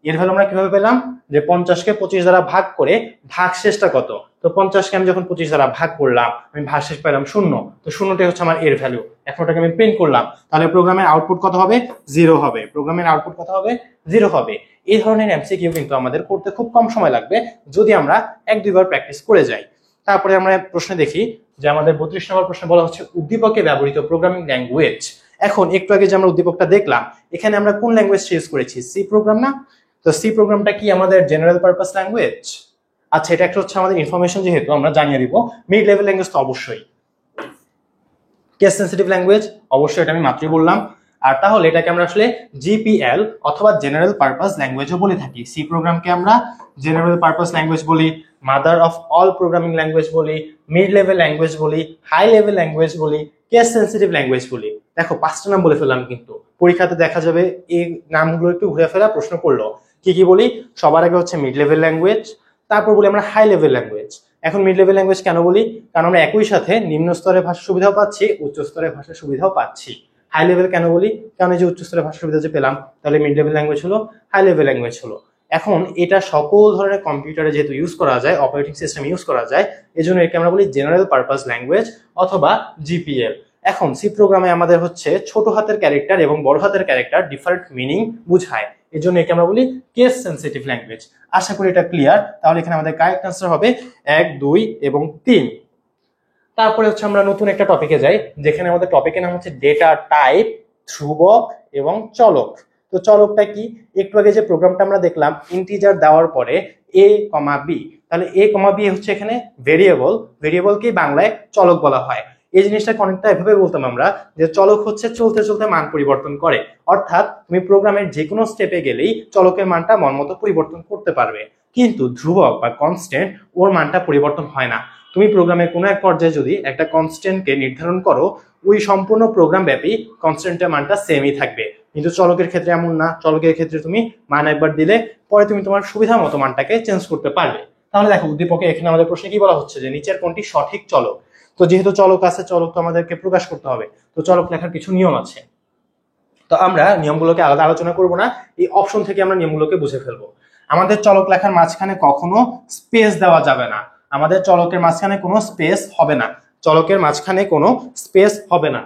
এর ভ্যালু আমরা কিভাবে পেলাম? যে 50 কে 25 দ্বারা ভাগ করে ভাগশেষটা কত? তো 50 কে আমি যখন 25 দ্বারা ভাগ করলাম, আমি ভাগশেষ পেলাম 0। তো 0টাই হচ্ছে আমার এর ভ্যালু। এখন ওটাকে আমি প্রিন্ট করলাম, তাহলে প্রোগ্রামের আউটপুট কত হবে? 0 হবে। প্রোগ্রামের আউটপুট কত হবে? 0 হবে। এই ধরনের এমসিকিউ কিন্তু আমাদের করতে খুব কম সময় লাগবে, যদি আমরা 1-2 বার প্র্যাকটিস করে যাই। তারপরে আমরা প্রশ্নে দেখি যে আমাদের 32 নম্বর প্রশ্নে বলা হচ্ছে উদ্দীপকে ব্যবহৃত প্রোগ্রামিং ল্যাঙ্গুয়েজ। এখন একটু আগে যে আমরা উদ্দীপকটা দেখলাম, এখানে আমরা কোন ল্যাঙ্গুয়েজ ইউজ করেছি? সি প্রোগ্রাম না? তো সি প্রোগ্রামটা কি আমাদের জেনারেল পারপাস ল্যাঙ্গুয়েজ? আচ্ছা, এটা একটা হচ্ছে আমাদের ইনফরমেশন, যেহেতু আমরা জানিয়ে দিব। মিড লেভেল ল্যাঙ্গুয়েজ তো অবশ্যই। কেস সেন্সিটিভ ল্যাঙ্গুয়েজ অবশ্যই, এটা আমি মাত্রই বললাম। আর তাহলে এটাকে আমরা আসলে জিপিএল অথবা জেনারেল পারপাস ল্যাঙ্গুয়েজও বলে থাকি। সি প্রোগ্রামকে আমরা জেনারেল পারপাস ল্যাঙ্গুয়েজ বলি, mother of all programming language বলি, মিড লেভেল ল্যাঙ্গুয়েজ বলি, হাই লেভেল ল্যাঙ্গুয়েজ বলি, কেস সেন্সিটিভ ল্যাঙ্গুয়েজ বলি। দেখো 5টা নাম বলে ফেললাম, কিন্তু পরীক্ষাতে দেখা যাবে এই নামগুলো একটু ঘুরে ফেরা প্রশ্ন করলো। কি কি বলি? সবার আগে হচ্ছে মিড লেভেল ল্যাঙ্গুয়েজ, তারপর বলি আমরা হাই লেভেল ল্যাঙ্গুয়েজ। এখন মিড লেভেল ল্যাঙ্গুয়েজ কেন বলি? কারণ আমরা একই সাথে নিম্ন স্তরের ভাষা সুবিধাও পাচ্ছি, উচ্চ স্তরের ভাষার সুবিধাও পাচ্ছি। হাই লেভেল কেন বলি? কারণ এই যে উচ্চ স্তরের ভাষা সুবিধা যে পেলাম, তাহলে মিড লেভেল ল্যাঙ্গুয়েজ হলো, হাই লেভেল ল্যাঙ্গুয়েজ হলো। এখন এটা সকল ধরনের কম্পিউটারে যেহেতু ইউজ করা যায়, অপারেটিং সিস্টেম ইউজ করা যায়, এজন্য একে আমরা বলি জেনারেল পারপাস ল্যাঙ্গুয়েজ অথবা জিপিএল। এখন সি প্রোগ্রামে আমাদের হচ্ছে ছোট হাতের ক্যারেক্টার এবং বড় হাতের ক্যারেক্টার ডিফারেন্ট মিনিং বুঝায়, এজন্য একে আমরা বলি কেস সেন্সিটিভ ল্যাঙ্গুয়েজ। আশা করি এটা ক্লিয়ার। তাহলে এখানে আমাদের কারেক্ট আনসার হবে 1, 2 এবং 3। তারপরে হচ্ছে আমরা নতুন একটা টপিকে যাই, যেখানে আমাদের টপিকের নাম হচ্ছে ডেটা টাইপ, ধ্রুবক এবং চলক। তো চলকটা কি? একটু আগে যে প্রোগ্রামটা আমরা দেখলাম, ইন্টিজার দেওয়ার পরে a, b, তাহলে a, b হচ্ছে এখানে ভেরিয়েবল। ভেরিয়েবলকে বাংলায় চলক বলা হয়। এই জিনিসটা অনেকটা এভাবে বলতাম আমরা, যে চলক হচ্ছে চলতে চলতে মান পরিবর্তন করে। অর্থাৎ তুমি প্রোগ্রামের যে কোনো স্টেপে গেলেই চলকের মানটা মনমতো পরিবর্তন করতে পারবে। কিন্তু ধ্রুবক বা কনস্ট্যান্ট, ওর মানটা পরিবর্তন হয় না। তুমি প্রোগ্রামের কোনো এক পর্যায়ে যদি একটা কনস্ট্যান্টকে নির্ধারণ করো, ওই সম্পূর্ণ প্রোগ্রাম ব্যাপী কনস্ট্যান্টের মানটা সেমই থাকবে। কিন্তু চলকের ক্ষেত্রে এমন না। চলকের ক্ষেত্রে তুমি মান একবার দিলে পরে তুমি তোমার সুবিধা মতো মানটাকে চেঞ্জ করতে পারবে। তাহলে দেখো উদ্দীপকে এখানে আমাদের প্রশ্নে কি বলা হচ্ছে, যে নিচের কোনটি সঠিক চলক? তো তো যেহেতু চলক আছে, চলক তো আমাদেরকে প্রকাশ করতে হবে, তো চলক লেখার কিছু নিয়ম আছে। তো আমরা নিয়মগুলোকে আলাদা আলোচনা করব না, এই অপশন থেকে আমরা নিয়মগুলোকে বুঝে ফেলবো। আমাদের চলক লেখার মাঝখানে কখনো স্পেস দেওয়া যাবে না, আমাদের চলকের মাঝখানে কোনো স্পেস হবে না, চলকের মাঝখানে কোনো স্পেস হবে না।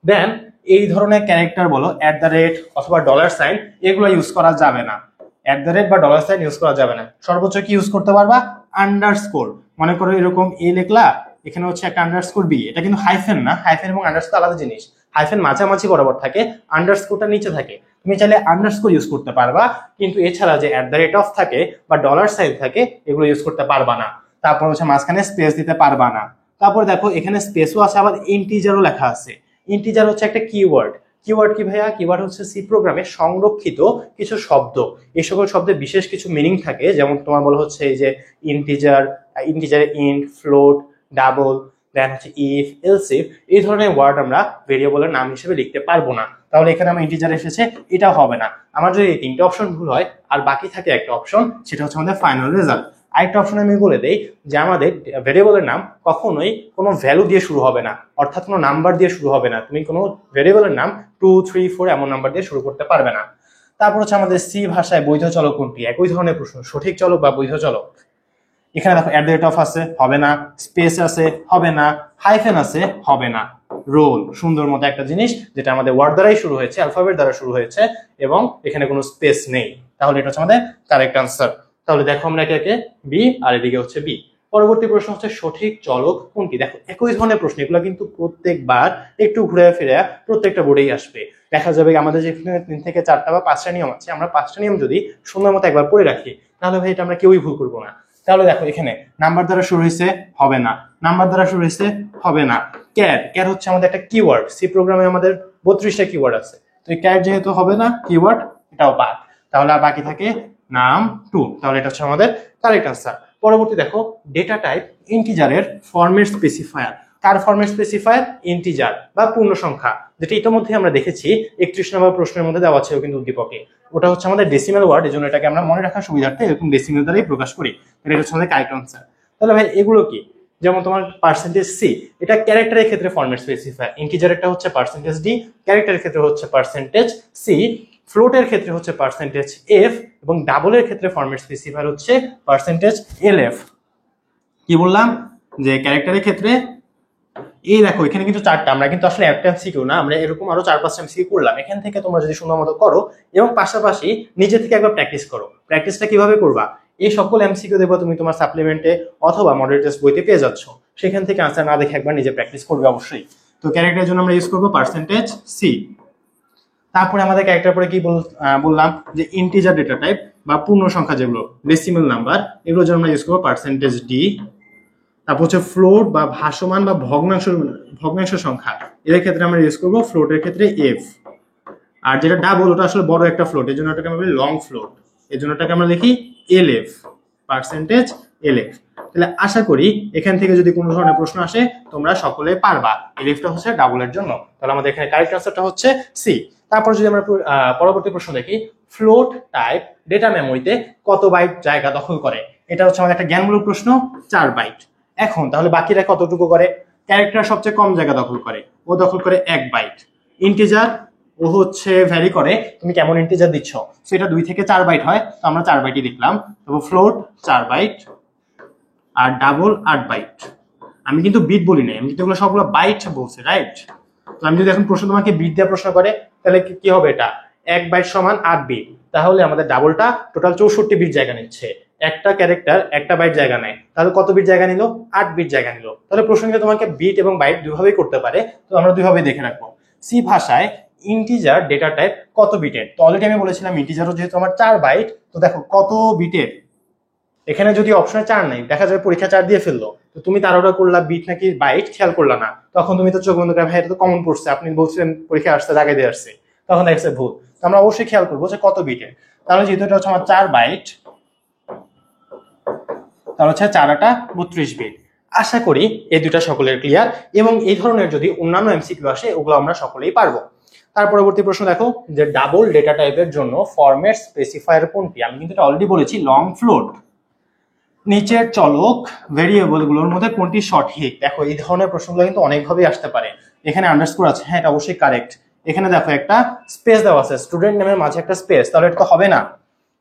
দেন এই ধরনের ক্যারেক্টার বলো @ অথবা $সাইন, এগুলো ইউজ করা যাবে না। @ বা $সাইন ইউজ করা যাবে না। সর্বোচ্চ কি ইউজ করতে পারবা? আন্ডারস্কোর। মনে করো এরকম এ লিখলা, এখানে হচ্ছে একটা আন্ডারস্কোর বি, এটা কিন্তু হাইফেন না, হাইফেন এবং আন্ডারস্কোর আলাদা জিনিস। হাইফেন মাঝামাঝি বরাবর থাকে, আন্ডারস্কোরটা নিচে থাকে। তুমি চাইলে আন্ডারস্কোর ইউজ করতে পারবা, কিন্তু এছাড়া যে @ থাকে বা $সাইন থাকে এগুলো ইউজ করতে পারবা না। তারপর হচ্ছে মাঝখানে স্পেস দিতে পারবা না। তারপর দেখো এখানে স্পেসও আছে, আবার ইন্টিজারও লেখা আছে। ইন্টিজার হচ্ছে একটা কিওয়ার্ড। কিওয়ার্ড কি ভাইয়া? কিওয়ার্ড হচ্ছে সি প্রোগ্রামে সংরক্ষিত কিছু শব্দ। এই সকল শব্দের বিশেষ কিছু মিনিং থাকে, যেমন তোমার বলা হচ্ছে এই যে ইন্টিজার, ইন্টিজারে ইন্ট, ফ্লোট, ডাবল, দেন হচ্ছে ইফ, এলস ইফ, এই ধরনের ওয়ার্ড আমরা ভেরিয়েবলের নাম হিসেবে লিখতে পারবো না। তাহলে এখানে আমার ইন্টিজার এসেছে, এটাও হবে না। আমার যদি এই তিনটা অপশন ভুল হয় আর বাকি থাকে একটা অপশন, সেটা হচ্ছে আমাদের ফাইনাল রেজাল্ট। আরেকটা অপশন আমি বলে দেই যে আমাদের ভেরিয়েবলের নাম কখনোই কোনো ভ্যালু দিয়ে শুরু হবে না, অর্থাৎ কোনো নাম্বার দিয়ে শুরু হবে না। তুমি কোনো ভেরিয়েবলের নাম 2, 3, 4 এমন নাম্বার দিয়ে শুরু করতে পারবে না। তারপর হচ্ছে আমাদের সি ভাষায় বৈধ চলক কোনটি? একই ধরনের প্রশ্ন, সঠিক চলক বা বৈধ চলক। এখানে দেখো @ আছে, হবে না। স্পেস আছে, হবে না। হাইফেন আছে, হবে না। রোল, সুন্দর মতো একটা জিনিস যেটা আমাদের ওয়ার্ড দ্বারাই শুরু হয়েছে, অ্যালফাবেট দ্বারা শুরু হয়েছে এবং এখানে কোনো স্পেস নেই, তাহলে এটা হচ্ছে আমাদের কারেক্ট আনসার। তাহলে দেখো আমরা একে একে বি, আর এদিকে হচ্ছে বি। পরবর্তী প্রশ্ন হচ্ছে সঠিক চলক কোনটি? দেখো একই ধরনের প্রশ্ন, এগুলো কিন্তু প্রত্যেকবার একটু ঘুরে ফিরে প্রত্যেকটা বোর্ডেই আসবে। দেখা যাবে আমাদের যেখানে 3 থেকে 4টা বা 5টা নিয়ম আছে, আমরা 5টা নিয়ম যদি সুন্দর মতো একবার পড়ে রাখি, তাহলে ভাই এটা আমরা কেউই ভুল করবো না। তাহলে দেখো এখানে নাম্বার দ্বারা শুরু হয়েছে, হবে না। নাম্বার দ্বারা শুরু হয়েছে, হবে না। ক্যার, ক্যার হচ্ছে আমাদের একটা কিওয়ার্ড, সি প্রোগ্রামে আমাদের 32টা কিওয়ার্ড আছে, তো এই ক্যার যেহেতু হবে না কিওয়ার্ড, এটাও বাদ। তাহলে আর বাকি থাকে নাম 2, তাহলে এটা হচ্ছে আমাদের কারেক্ট আনসার। পরবর্তী দেখো ডেটা টাইপ ইন্টিজারের ফরম্যাট স্পেসিফায়ার। কার ফরম্যাট স্পেসিফায়ার? ইন্টিজার বা পূর্ণ সংখ্যা, যেটা ইতিমধ্যে আমরা দেখেছি 31 নম্বর প্রশ্নের মধ্যে দেওয়া ছিল কিন্তু উদ্দীপকে। ওটা হচ্ছে আমাদের ডেসিমাল ওয়ার্ড, এজন্য এটাকে আমরা মনে রাখার সুবিধার্থে এরকম ডেসিমাল দ্বারাই প্রকাশ করি। এটা হচ্ছে আমাদের কারেক্ট আনসার। তাহলে ভাই এগুলো কি? যেমন তোমার %c, এটা ক্যারেক্টারের ক্ষেত্রে ফরম্যাট স্পেসিফায়ার। ইন্টিজারেরটা হচ্ছে %d, ক্যারেক্টারের ক্ষেত্রে হচ্ছে %c, ফ্লোটের ক্ষেত্রে হচ্ছে %f এবং ডাবলের ক্ষেত্রে ফরম্যাট স্পেসিফায়ার হচ্ছে %lf। কি বললাম? যে ক্যারেক্টারের ক্ষেত্রে এই দেখো এখানে কিন্তু 4টা, আমরা কিন্তু আসলে একটা এমসিকিউ না, আমরা এরকম আরো 4-5টা এমসিকিউ করলাম। এখান থেকে তোমরা যদি সুন্দর মতো করো এবং পাশাপাশি নিজে থেকে একবার প্র্যাকটিস করো। প্র্যাকটিসটা কিভাবে করবা? এই সকল এমসিকিউ দেখবো তুমি তোমার সাপ্লিমেন্টে অথবা মডেল টেস্ট বইতে পেয়ে যাচ্ছ, সেখান থেকে আনসার না দেখে একবার নিজে প্র্যাকটিস করবে অবশ্যই। তো ক্যারেক্টারের জন্য আমরা ইউজ করবো %c। তারপরে আমাদের ক্যারেক্টার পরে কি বললাম যে ইন্টিজার ডেটা টাইপ বা পূর্ণ সংখ্যা যেগুলো ডেসিমাল নাম্বার, এগুলোর জন্য আমরা ইউজ করবো %d। তারপর হচ্ছে ফ্লোট বা ভাসমান বা ভগ্নাংশ সংখ্যা, এর ক্ষেত্রে আমরা ইউজ করবো ফ্লোটের ক্ষেত্রে f। আর যেটা ডাবল, ওটা আসলে বড় একটা ফ্লোট, এর জন্য এটাকে আমরা বলি লং ফ্লোট, এর জন্য এটাকে আমরা লিখি lf, %lf। তাহলে আশা করি এখান থেকে যদি কোনো ধরনের প্রশ্ন আসে তোমরা সকলে পারবা। lfটা হচ্ছে ডাবলের জন্য, তাহলে আমাদের এখানে কারেক্ট আনসারটা হচ্ছে সি। তারপর যদি আমরা পরবর্তী প্রশ্ন দেখি, ফ্লোট টাইপ ডেটা মেমোরিতে কত বাইট জায়গা দখল করে? এটা হচ্ছে আমাদের একটা জ্ঞানমূলক প্রশ্ন, 4 বাইট। এখন তাহলে বাকিরা কতটুকু করে? ক্যারেক্টার সবচেয়ে কম জায়গা দখল করে, ও দখল করে 1 বাইট। ইন্টিজার ও হচ্ছে ভ্যারি করে তুমি কেমন ইন্টিজার দিচ্ছ, সেটা 2 থেকে 4 বাইট হয়, তো আমরা 4 বাইটই দেখলাম। তবে ফ্লোট 4 বাইট আর ডাবল 8 বাইট। আমি কিন্তু বিট বলি না, আমি কিন্তু এগুলো সবগুলো বাইট বলছি, রাইট? তো আমি যদি এখন প্রশ্ন তোমাকে বিট দিয়ে প্রশ্ন করে, তাহলে কি হবে? এটা 1 বাইট সমান 8 বিট, তাহলে আমাদের ডাবলটা টোটাল 64 বিট জায়গা নিচ্ছে। একটা ক্যারেক্টার 1টা বাইট জায়গা নেয়, তাহলে কত বিট জায়গা নিল? 8 বিট জায়গা নিল। তাহলে প্রশ্ন কিন্তু তোমাকে বিট এবং বাইট দুইভাবেই করতে পারে, তো আমরা দুইভাবেই দেখে রাখবো। সি ভাষায় ইন্টিজার ডেটা টাইপ কত বিটের? তো অলরেডি আমি বলেছিলাম ইন্টিজারও যেহেতু আমার 4 বাইট, তো দেখো কত বিটের। এখানে যদি অপশনে 4 নাই, দেখা যাবে পরীক্ষা 4 দিয়ে ফেললো, তো তুমি তাড়াহুড়া করলা বিট নাকি বাইট খেয়াল করলা না, তখন তুমি তো চোখ বন্ধ করে ভাই এটা তো কমন পড়ছে, আপনি বলছিলেন পরীক্ষা আসছে জায়গায় দিয়ে আসছে, তখন দেখছে ভুল। তো আমরা অবশ্যই খেয়াল করবো যে কত বিটের। তাহলে যেহেতু এটা হচ্ছে আমার 4 বাইট, তাহলে হচ্ছে 4 32 বিট। আশা করি এই দুটা সকলের ক্লিয়ার, এবং এই ধরনের যদি অন্যান্য এমসিকিউ আসে ওগুলো আমরা সকলেই পারবো। তার পরবর্তী প্রশ্ন দেখো যে ডাবল ডেটা টাইপের জন্য ফরম্যাট স্পেসিফায়ার কোনটি? আমি কিন্তু এটা অলরেডি বলেছি লং ফ্লোট। নিচের চলক ভেরিয়েবল গুলোর মধ্যে কোনটি সঠিক? দেখো এই ধরনের প্রশ্নগুলো কিন্তু অনেকভাবেই আসতে পারে। এখানে আন্ডারস্কোর আছে, হ্যাঁ এটা অবশ্যই কারেক্ট। এখানে দেখো একটা স্পেস দেওয়া আছে, স্টুডেন্ট নেমের মাঝে একটা স্পেস, তাহলে এটা তো হবে না।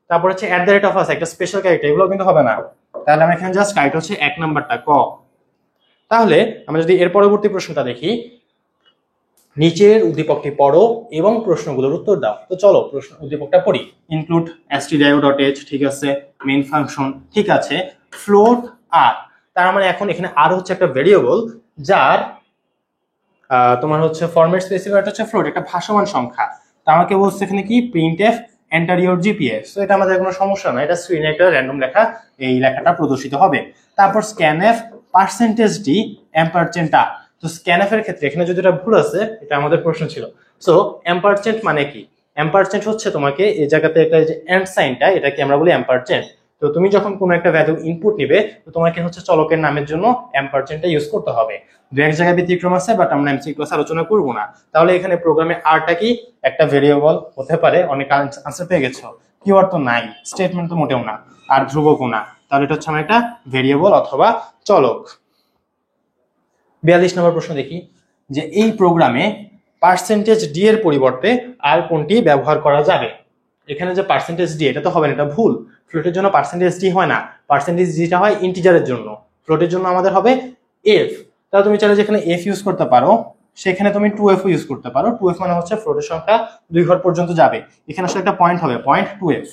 তারপর হচ্ছে এট দ্য রেট অফ আছে একটা স্পেশাল ক্যারেক্টার, এগুলো কিন্তু হবে না। তাহলে আমরা এখানে জাস্ট কারেক্ট হচ্ছে এক নাম্বারটা ক। তাহলে আমরা যদি এর পরবর্তী প্রশ্নটা দেখি, নিচের উদ্দীপকটি পড়ো এবং প্রশ্নগুলোর উত্তর দাও। তো চলো প্রশ্ন উদ্দীপকটা পড়ি। ইনক্লুড stdio.h, ঠিক আছে, মেইন ফাংশন, ঠিক আছে, ফ্লোট আর, তার মানে এখন এখানে আর হচ্ছে একটা ভেরিয়েবল যার তোমার হচ্ছে ফরম্যাট স্পেসিফায়ার হচ্ছে ফ্লোট, একটা ভাসমান সংখ্যা। তা আমাকে বলছে এখানে কি printf enter your gps, তো এটা আমাদের কোনো সমস্যা না, এটা স্ক্রিনে একটা র্যান্ডম লেখা, এই লেখাটা প্রদর্শিত হবে। তারপর scanf %d ampersand, তো scanf এর ক্ষেত্রে এখানে যদি এটা ভুল আছে, এটা আমাদের প্রশ্ন ছিল। সো ampersand মানে কি? ampersand হচ্ছে তোমাকে এই জায়গাতে একটা যে এন্ড সাইনটা, এটাকে আমরা বলি ampersand। তো তুমি যখন কোনো একটা ভ্যালু ইনপুট নিবে, তো তোমাকে হচ্ছে চলকের নামের জন্য ampersandটা ইউজ করতে হবে। দু এক জায়গায় ব্যতিক্রম আছে, বাট আমরা এমসি ক্লাস আলোচনা করব না। তাহলে এখানে প্রোগ্রামে আরটা কি একটা ভেরিয়েবল হতে পারে, অনেক আনসার পেয়ে গেছো। কিওয়ার্ড তো নাই, স্টেটমেন্ট তো মোটেও না, আর ধ্রুবকও না, তাহলে এটা হচ্ছে আমার একটা ভেরিয়েবল অথবা চলক। 42 নম্বর প্রশ্ন দেখি, যে এই প্রোগ্রামে %d এর পরিবর্তে আর কোনটি ব্যবহার করা যাবে? এখানে যে %d, এটা তো হবে না, এটা ভুল। ফ্লোটের জন্য %d হয় না, %dটা হয় ইন্টিজারের জন্য। ফ্লোটের জন্য আমাদের হবে f। তাহলে তুমি চাইলে যেখানে f ইউজ করতে পারো, সেখানে তুমি 2f ইউজ করতে পারো। 2f মানে হচ্ছে ফ্লোটের সংখ্যা 2 ঘর পর্যন্ত যাবে, এখানে আসলে একটা পয়েন্ট হবে, পয়েন্ট 2f।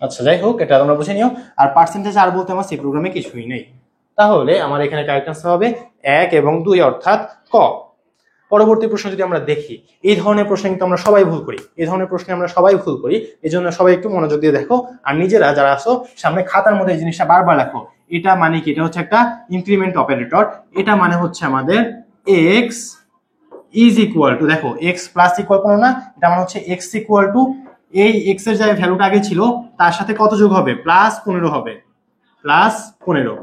আচ্ছা যাই হোক, এটা তোমরা বুঝে নিও। আর % আর বলতে আমার সি প্রোগ্রামে কিছুই নেই। তাহলে আমার এখানে কারেক্ট আনসার হবে 1 এবং 2, অর্থাৎ ক। পরবর্তী প্রশ্ন যদি আমরা দেখি, এই ধরনের প্রশ্ন কিন্তু আমরা সবাই ভুল করি, এই ধরনের প্রশ্নে আমরা সবাই ভুল করি। এই জন্য সবাই একটু মনোযোগ দিয়ে দেখো, আর নিজেরা যারা আসো সামনে খাতার মধ্যে এই জিনিসটা বারবার লেখো। এটা মানে কি? এটা হচ্ছে একটা ইনক্রিমেন্ট অপারেটর। এটা মানে হচ্ছে আমাদের x ইজ ইকুয়াল টু, দেখো x প্লাস ইকুয়াল কোনো না, এটা মানে হচ্ছে x ইকুয়াল টু এই x এর যে ভ্যালুটা আগে ছিল তার সাথে কত যোগ হবে? +15 হবে, +15।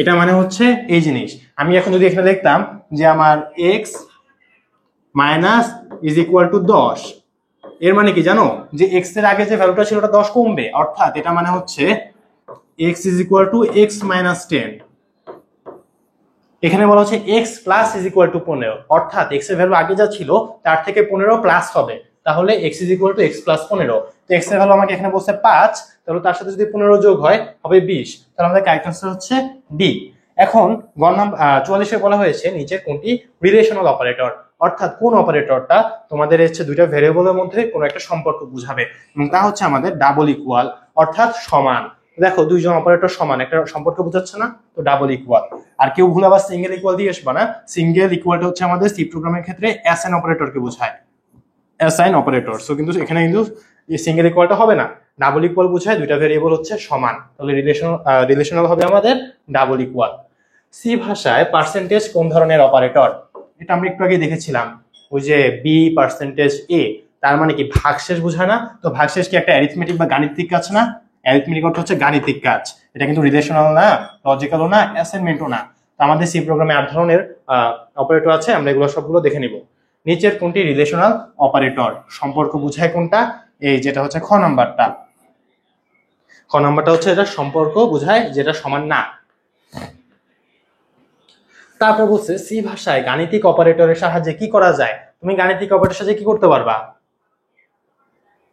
এটা মানে হচ্ছে এই জিনিস। আমি এখন যদি এখানে দেখতাম যে আমার x minus is equal two 10, এর মানে কি জানো? যে x এর আগে যে ভ্যালুটা ছিল ওটা 10 কমবে, অর্থাৎ এটা মানে হচ্ছে x is equal two x minus 10। এখানে বলা হচ্ছে x plus is equal two 15, অর্থাৎ x এর ভ্যালু আগে যা ছিল তার থেকে 15 প্লাস হবে, তাহলে x is equal two x plus 15। তো x এর ভ্যালু আমাকে এখানে বলছে 5, তাহলে তার সাথে যদি 15 যোগ হয় হবে 20, তাহলে আমাদের কারেক্ট আনসার হচ্ছে ডি। এখন গ নাম্বার 44 এ বলা হয়েছে নিচের কোনটি রিলেশনাল অপারেটর, অর্থাৎ কোন অপারেটরটা তোমাদের হচ্ছে দুইটা ভেরিয়েবলের মধ্যে কোনো একটা সম্পর্ক বুঝাবে, এবং তা হচ্ছে আমাদের ডাবল ইকুয়াল, অর্থাৎ সমান। দেখো দুইজন অপারেটর সমান, একটা সম্পর্ক বোঝাচ্ছে না, তো ডাবল ইকুয়াল। আর কেউ ভুল আবার সিঙ্গেল ইকুয়াল দিয়ে আসবে না, সিঙ্গেল ইকুয়ালটা হচ্ছে আমাদের সি প্রোগ্রামের ক্ষেত্রে অ্যাসাইন অপারেটরকে বোঝায়, অ্যাসাইন অপারেটর। সো কিন্তু এখানে কিন্তু সিঙ্গেল ইকুয়ালটা হবে না, ডাবল ইকুয়াল বোঝায় দুইটা ভেরিয়েবল হচ্ছে সমান, তাহলে রিলেশনাল হবে আমাদের ডাবল ইকুয়াল। সি ভাষায় পার্সেন্টেজ কোন ধরনের অপারেটর? এটা আমরা একটু আগে দেখেছিলাম, ওই যে b%a, তার মানে কি ভাগশেষ বোঝায় না? তো ভাগশেষ কি একটা অ্যারিথমেটিক বা গাণিতিক কাজ না? অ্যারিথমেটিক অর্থ হচ্ছে গাণিতিক কাজ, এটা কিন্তু রিলেশনাল না, লজিক্যালও না, অ্যাসাইনমেন্টও না। তো আমাদের সি প্রোগ্রামে 8 ধরনের অপারেটর আছে, আমরা এগুলো সবগুলো দেখে নিব। নিচের কোনটি রিলেশনাল অপারেটর? সম্পর্ক বোঝায় কোনটা? এই যেটা হচ্ছে খ নাম্বারটা। খ নাম্বারটা হচ্ছে এটা সম্পর্ক বোঝায় যেটা সমান না। তারপর বলছে সি ভাষায় গাণিতিক অপারেটরের সাহায্যে কি করা যায়? তুমি গাণিতিক অপারেটরের সাহায্যে কি করতে পারবা?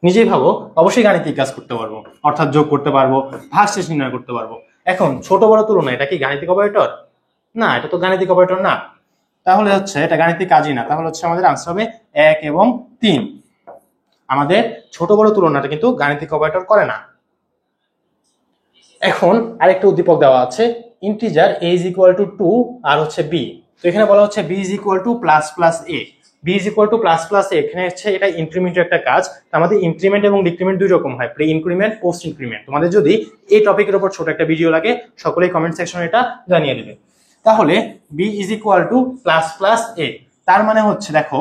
নিজেই ভাবো, অবশ্যই গাণিতিক কাজ করতে পারবো, অর্থাৎ যোগ করতে পারবো, ভাগশেষ নির্ণয় করতে পারবো। এখন ছোট বড় তুলনা, এটা কি গাণিতিক অপারেটর? না, এটা তো গাণিতিক অপারেটর না, তাহলে হচ্ছে এটা গাণিতিক কাজই না। তাহলে হচ্ছে আমাদের আনসার হবে 1 এবং 3। আমাদের ছোট বড় তুলনাটা কিন্তু গাণিতিক অপারেটর করে না। এখন আরেকটা উদ্দীপক দেওয়া আছে, integer a is equal two 2 আর হচ্ছে b। তো এখানে বলা হচ্ছে b is equal to plus plus a, b is equal to plus plus a। এখানে হচ্ছে এটা ইনক্রিমেন্টের একটা কাজ। আমাদের ইনক্রিমেন্ট এবং ডিক্রিমেন্ট দুই রকম হয়, প্রি ইনক্রিমেন্ট, পোস্ট ইনক্রিমেন্ট। তোমাদের যদি এই টপিকের উপর ছোট একটা ভিডিও লাগে, সকলেই কমেন্ট সেকশনে এটা জানিয়ে দেবে। তাহলে b is equal to plus plus a, তার মানে হচ্ছে দেখো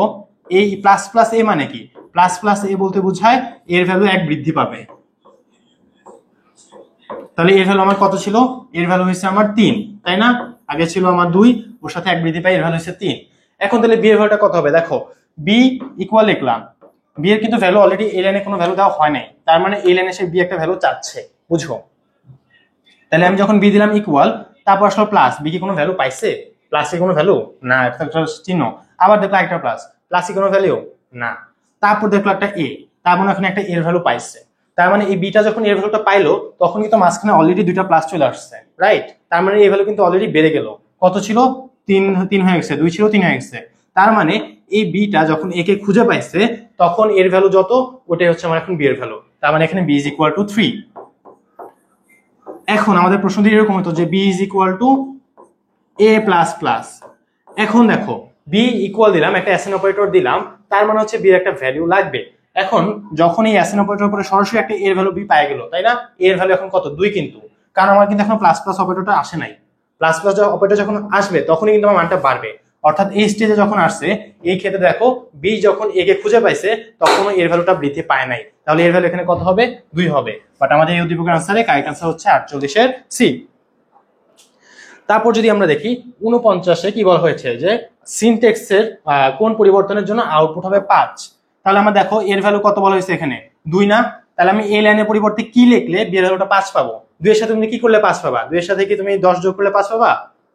এই প্লাস প্লাস a মানে কি? প্লাস প্লাস a বলতে বোঝায় এর ভ্যালু 1 বৃদ্ধি পাবে। তাহলে এর ভ্যালু আমার কত ছিল? এর ভ্যালু হয়েছে আমার 3, তাই না? আগে ছিল আমার 2, ওর সাথে 1 বৃদ্ধি পাই, এর ভ্যালু হচ্ছে 3। এখন তাহলে বি এর ভ্যালুটা কত হবে? দেখো বি ইকুয়াল লিখলাম বি এর কিন্তু ভ্যালু অলরেডি এই লাইনে কোনো ভ্যালু দেওয়া হয় নাই, তার মানে এই লাইনে সে বি একটা ভ্যালু চাচ্ছে, বুঝো? তাহলে আমি যখন বি দিলাম ইকুয়াল, তারপর আসলে প্লাস, বি কি কোনো ভ্যালু পাইছে? প্লাসে কোনো ভ্যালু না, এটা একটা চিহ্ন। আবার দেখলো একটা প্লাস, প্লাসে কোনো ভ্যালু না। তারপর দেখলো একটা এ, তার মানে এখানে একটা এর ভ্যালু পাইছে। তার মানে এই বিটা যখন এর ভ্যালুটা পাইলো তখন কিন্তু মাঝখানে অলরেডি দুইটা প্লাস চলে আসছে, রাইট? তার মানে এই ভ্যালু কিন্তু অলরেডি বেড়ে গেল। কত ছিল? 3 হয়ে গেছে, 2 ছিল 3 হয়ে গেছে। তার মানে এই বিটা যখন এ কে খুঁজে পাইছে তখন এর ভ্যালু যত, ওটাই হচ্ছে আমার এখন বি এর ভ্যালু। তার মানে এখানে বি ইজ ইকুয়াল টু 3। এখন আমাদের প্রশ্নটি এরকম হতো যে B is equal to A plus plus. এখন দেখো বি ইকুয়াল দিলাম, একটা অ্যাসাইন অপারেটর দিলাম, তার মানে হচ্ছে বি এর একটা ভ্যালু লাগবে। এখন যখন এই অ্যাসাইন অপারেটর উপরে সরাসরি একটা এর ভ্যালু বি পাই গেল, তাই না? এর ভ্যালু এখন কত? 2 কিন্তু, কারণ আমার কিন্তু এখন প্লাস প্লাস অপারেটরটা আসে নাই। প্লাস প্লাস অপারেটর যখন আসবে তখনই কিন্তু আমার মানটা বাড়বে। অর্থাৎ এই স্টেজে যখন আসছে, এই ক্ষেত্রে দেখো বি যখন এ কে খুঁজে পাইছে তখনও এর ভ্যালুটা বৃদ্ধি পায় নাই, তাহলে এর ভ্যালু এখানে কত হবে? 2 হবে। বাট আমাদের এই উদ্দীপকের আনসারে কারেক্ট আনসার হচ্ছে 48 এর সি। তারপর যদি আমরা দেখি 49-এ কি বলা হয়েছে যে সিনট্যাক্সের কোন পরিবর্তনের জন্য আউটপুট হবে 5। তাহলে আমরা দেখো এর ভ্যালু কত বলা হয়েছে এখানে? 2 না? তাহলে আমি এই লাইনের পরিবর্তে কি লিখলে বি এর ভ্যালুটা 5 পাবো? 2 এর সাথে তুমি কি করলে 5 পাবা? 2 এর সাথে কি তুমি 10 যোগ করলে 5 পাবা?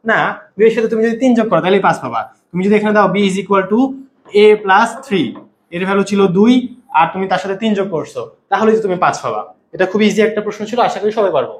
না, 2 এর সাথে তুমি যদি 3 যোগ করো তাহলে 5 পাবা। তুমি যদি এখানে দাও B is equal to A plus 3, এর ভ্যালু ছিল 2 আর তুমি তার সাথে 3 যোগ করছো, তাহলে তুমি 5 পাবা। এটা খুব ইজি একটা প্রশ্ন ছিল, আশা করি সবাই পারবো।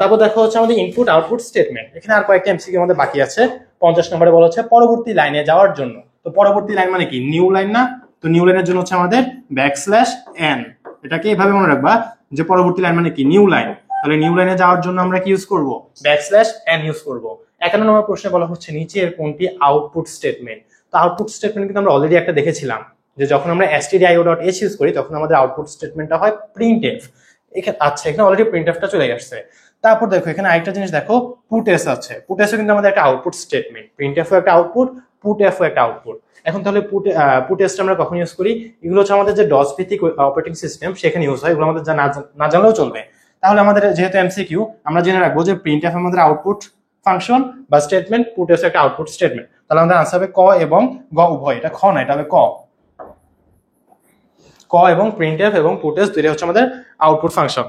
তারপর দেখো হচ্ছে আমাদের ইনপুট আউটপুট স্টেটমেন্ট। এখানে আর কয়েকটা এমসিকিউ আমাদের বাকি আছে। 50 নম্বরে বলা হচ্ছে পরবর্তী লাইনে যাওয়ার জন্য। তো পরবর্তী লাইন মানে কি? নিউ লাইন না? তো নিউ লাইনের জন্য হচ্ছে আমাদের ব্যাকস্ল্যাশ এন। এটাকে এভাবে মনে রাখবা যে পরবর্তী লাইন মানে কি? New line. তাহলে নিউ লাইনে যাওয়ার জন্য আমরা কি ইউজ করব? ব্যাকস্ল্যাশ এন ইউজ করব। 51 নম্বর প্রশ্নে বলা হচ্ছে নিচের কোনটি আউটপুট স্টেটমেন্ট। তো আউটপুট স্টেটমেন্ট কিন্তু আমরা অলরেডি একটা দেখেছিলাম যে যখন আমরা stdio.h ইউজ করি তখন আমাদের আউটপুট স্টেটমেন্টটা হয় printf। আচ্ছা, এখানে অলরেডি প্রিন্টএফটা চলে আসছে। তারপর দেখো এখানে আরেকটা জিনিস দেখো, পুটএস আছে। পুটএসও কিন্তু আমাদের একটা আউটপুট স্টেটমেন্ট। প্রিন্টএফও একটা আউটপুট, পুটএফও একটা আউটপুট। এখন তাহলে পুটএসটা আমরা কখন ইউজ করি? এগুলো হচ্ছে আমাদের যে ডস ভিত্তিক অপারেটিং সিস্টেম সেখানে ইউজ হয়, এগুলো আমাদের না জানলেও চলবে। তাহলে আমাদের যেহেতু এমসিকিউ, আমরা জেনে রাখবো যে প্রিন্টএফ আমাদের আউটপুট ফাংশন বা স্টেটমেন্ট, পুটএস একটা আউটপুট স্টেটমেন্ট। তাহলে আমাদের আনসার হবে ক এবং গ উভয়। এটা খ না, এটা হবে ক। ক এবং প্রিন্টএফ এবং পুটএস দুইটা হচ্ছে আমাদের আউটপুট ফাংশন।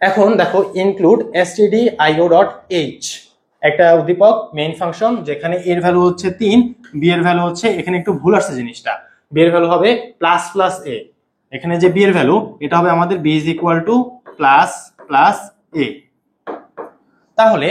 এখন দেখো ইনক্লুড stdio.h, একটা উদ্দীপক মেইন ফাংশন যেখানে এর ভ্যালু হচ্ছে 3, বি এর ভ্যালু হচ্ছে, এখানে একটু ভুল আসছে জিনিসটা, বি এর ভ্যালু হবে প্লাস প্লাস এ। এখানে যে বি এর ভ্যালু এটা হবে আমাদের B is equal to plus plus A. তাহলে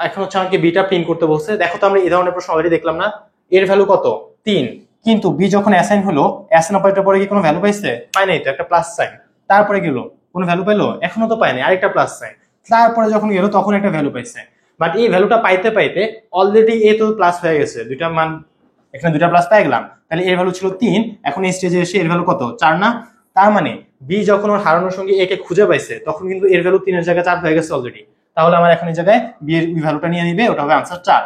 এখন হচ্ছে আমাকে বিটা প্রিন্ট করতে বলছে। দেখো তো আমরা এই ধরনের প্রশ্ন অলরেডি দেখলাম না? এর ভ্যালু কত? 3, কিন্তু বি যখন অ্যাসাইন হলো, অ্যাসাইন অপারেটর পরে কি কোনো ভ্যালু পাইছে? পায় নাই তো, একটা প্লাস সাইন। তারপরে গেল, কোনো ভ্যালু পাইলো? এখনো তো পায়নি, আরেকটা প্লাস সাইন। তারপরে যখন গেল তখন একটা ভ্যালু পাইছে। বাট এই ভ্যালুটা পাইতে পাইতে অলরেডি এ তো প্লাস হয়ে গেছে, দুইটা মান, এখানে দুইটা প্লাস পেয়ে গেলাম। তাহলে এর ভ্যালু ছিল 3, এখন এই স্টেজে এসে এর ভ্যালু কত? 4 না? তার মানে বি যখন ওর হারানোর সঙ্গে এ কে খুঁজে পাইছে তখন কিন্তু এর ভ্যালু 3 এর জায়গায় 4 হয়ে গেছে অলরেডি। তাহলে আমার এখন এই জায়গায় বি এর ভ্যালুটা নিয়ে নিবে, ওটা হবে আনসার 4।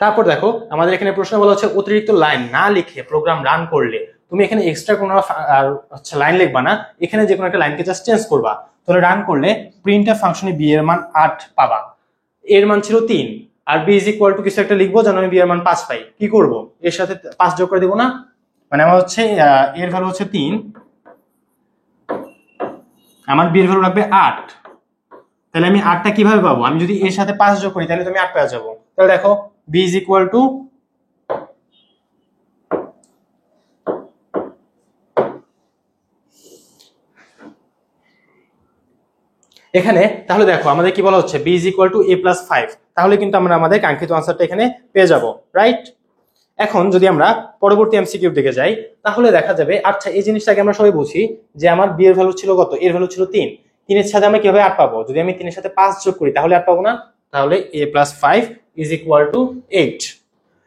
তারপর দেখো আমাদের এখানে প্রশ্ন বলা হচ্ছে অতিরিক্ত লাইন না লিখে প্রোগ্রাম রান করলে তুমি এখানে এক্সট্রা কোনো লাইন লিখবা না, এখানে যে কোনো একটা লাইনকে জাস্ট চেঞ্জ করবা। তাহলে রান করলে প্রিন্টএফ ফাংশনে বি এর মান 8 পাবা, এর মান ছিল 3, আর বি ইজ ইকুয়াল টু কিছু একটা লিখবো যেন আমি বি এর মান 5 পাই। কি করব? এর সাথে 5 যোগ করে দিব না? মানে আমার হচ্ছে এর ভ্যালু হচ্ছে 3, আমার বি এর ভ্যালু লাগবে 8। তাহলে আমি 8টা কিভাবে পাবো? আমি যদি এর সাথে 5 যোগ করি তাহলে তুমি 8 পেয়ে যাবো। তাহলে দেখো বি ইজ ইকুয়াল টু, এখানে তাহলে দেখো আমাদের কি বলা হচ্ছে? B is equal to a plus 5। তাহলে কিন্তু আমরা আমাদের কাঙ্ক্ষিত আনসারটা এখানে পেয়ে যাব, রাইট? এখন যদি আমরা পরবর্তী এমসিকিউ দিকে যাই তাহলে দেখা যাবে, আচ্ছা এই জিনিসটাকে আমরা সবাই বুঝি যে আমার বি এর ভ্যালু ছিল কত? এর ভ্যালু ছিল 3, 3 এর সাথে আমরা কিভাবে 8 পাবো? যদি আমি 3 এর সাথে 5 যোগ করি তাহলে 8 পাবো না? তাহলে a plus 5 is equal two 8।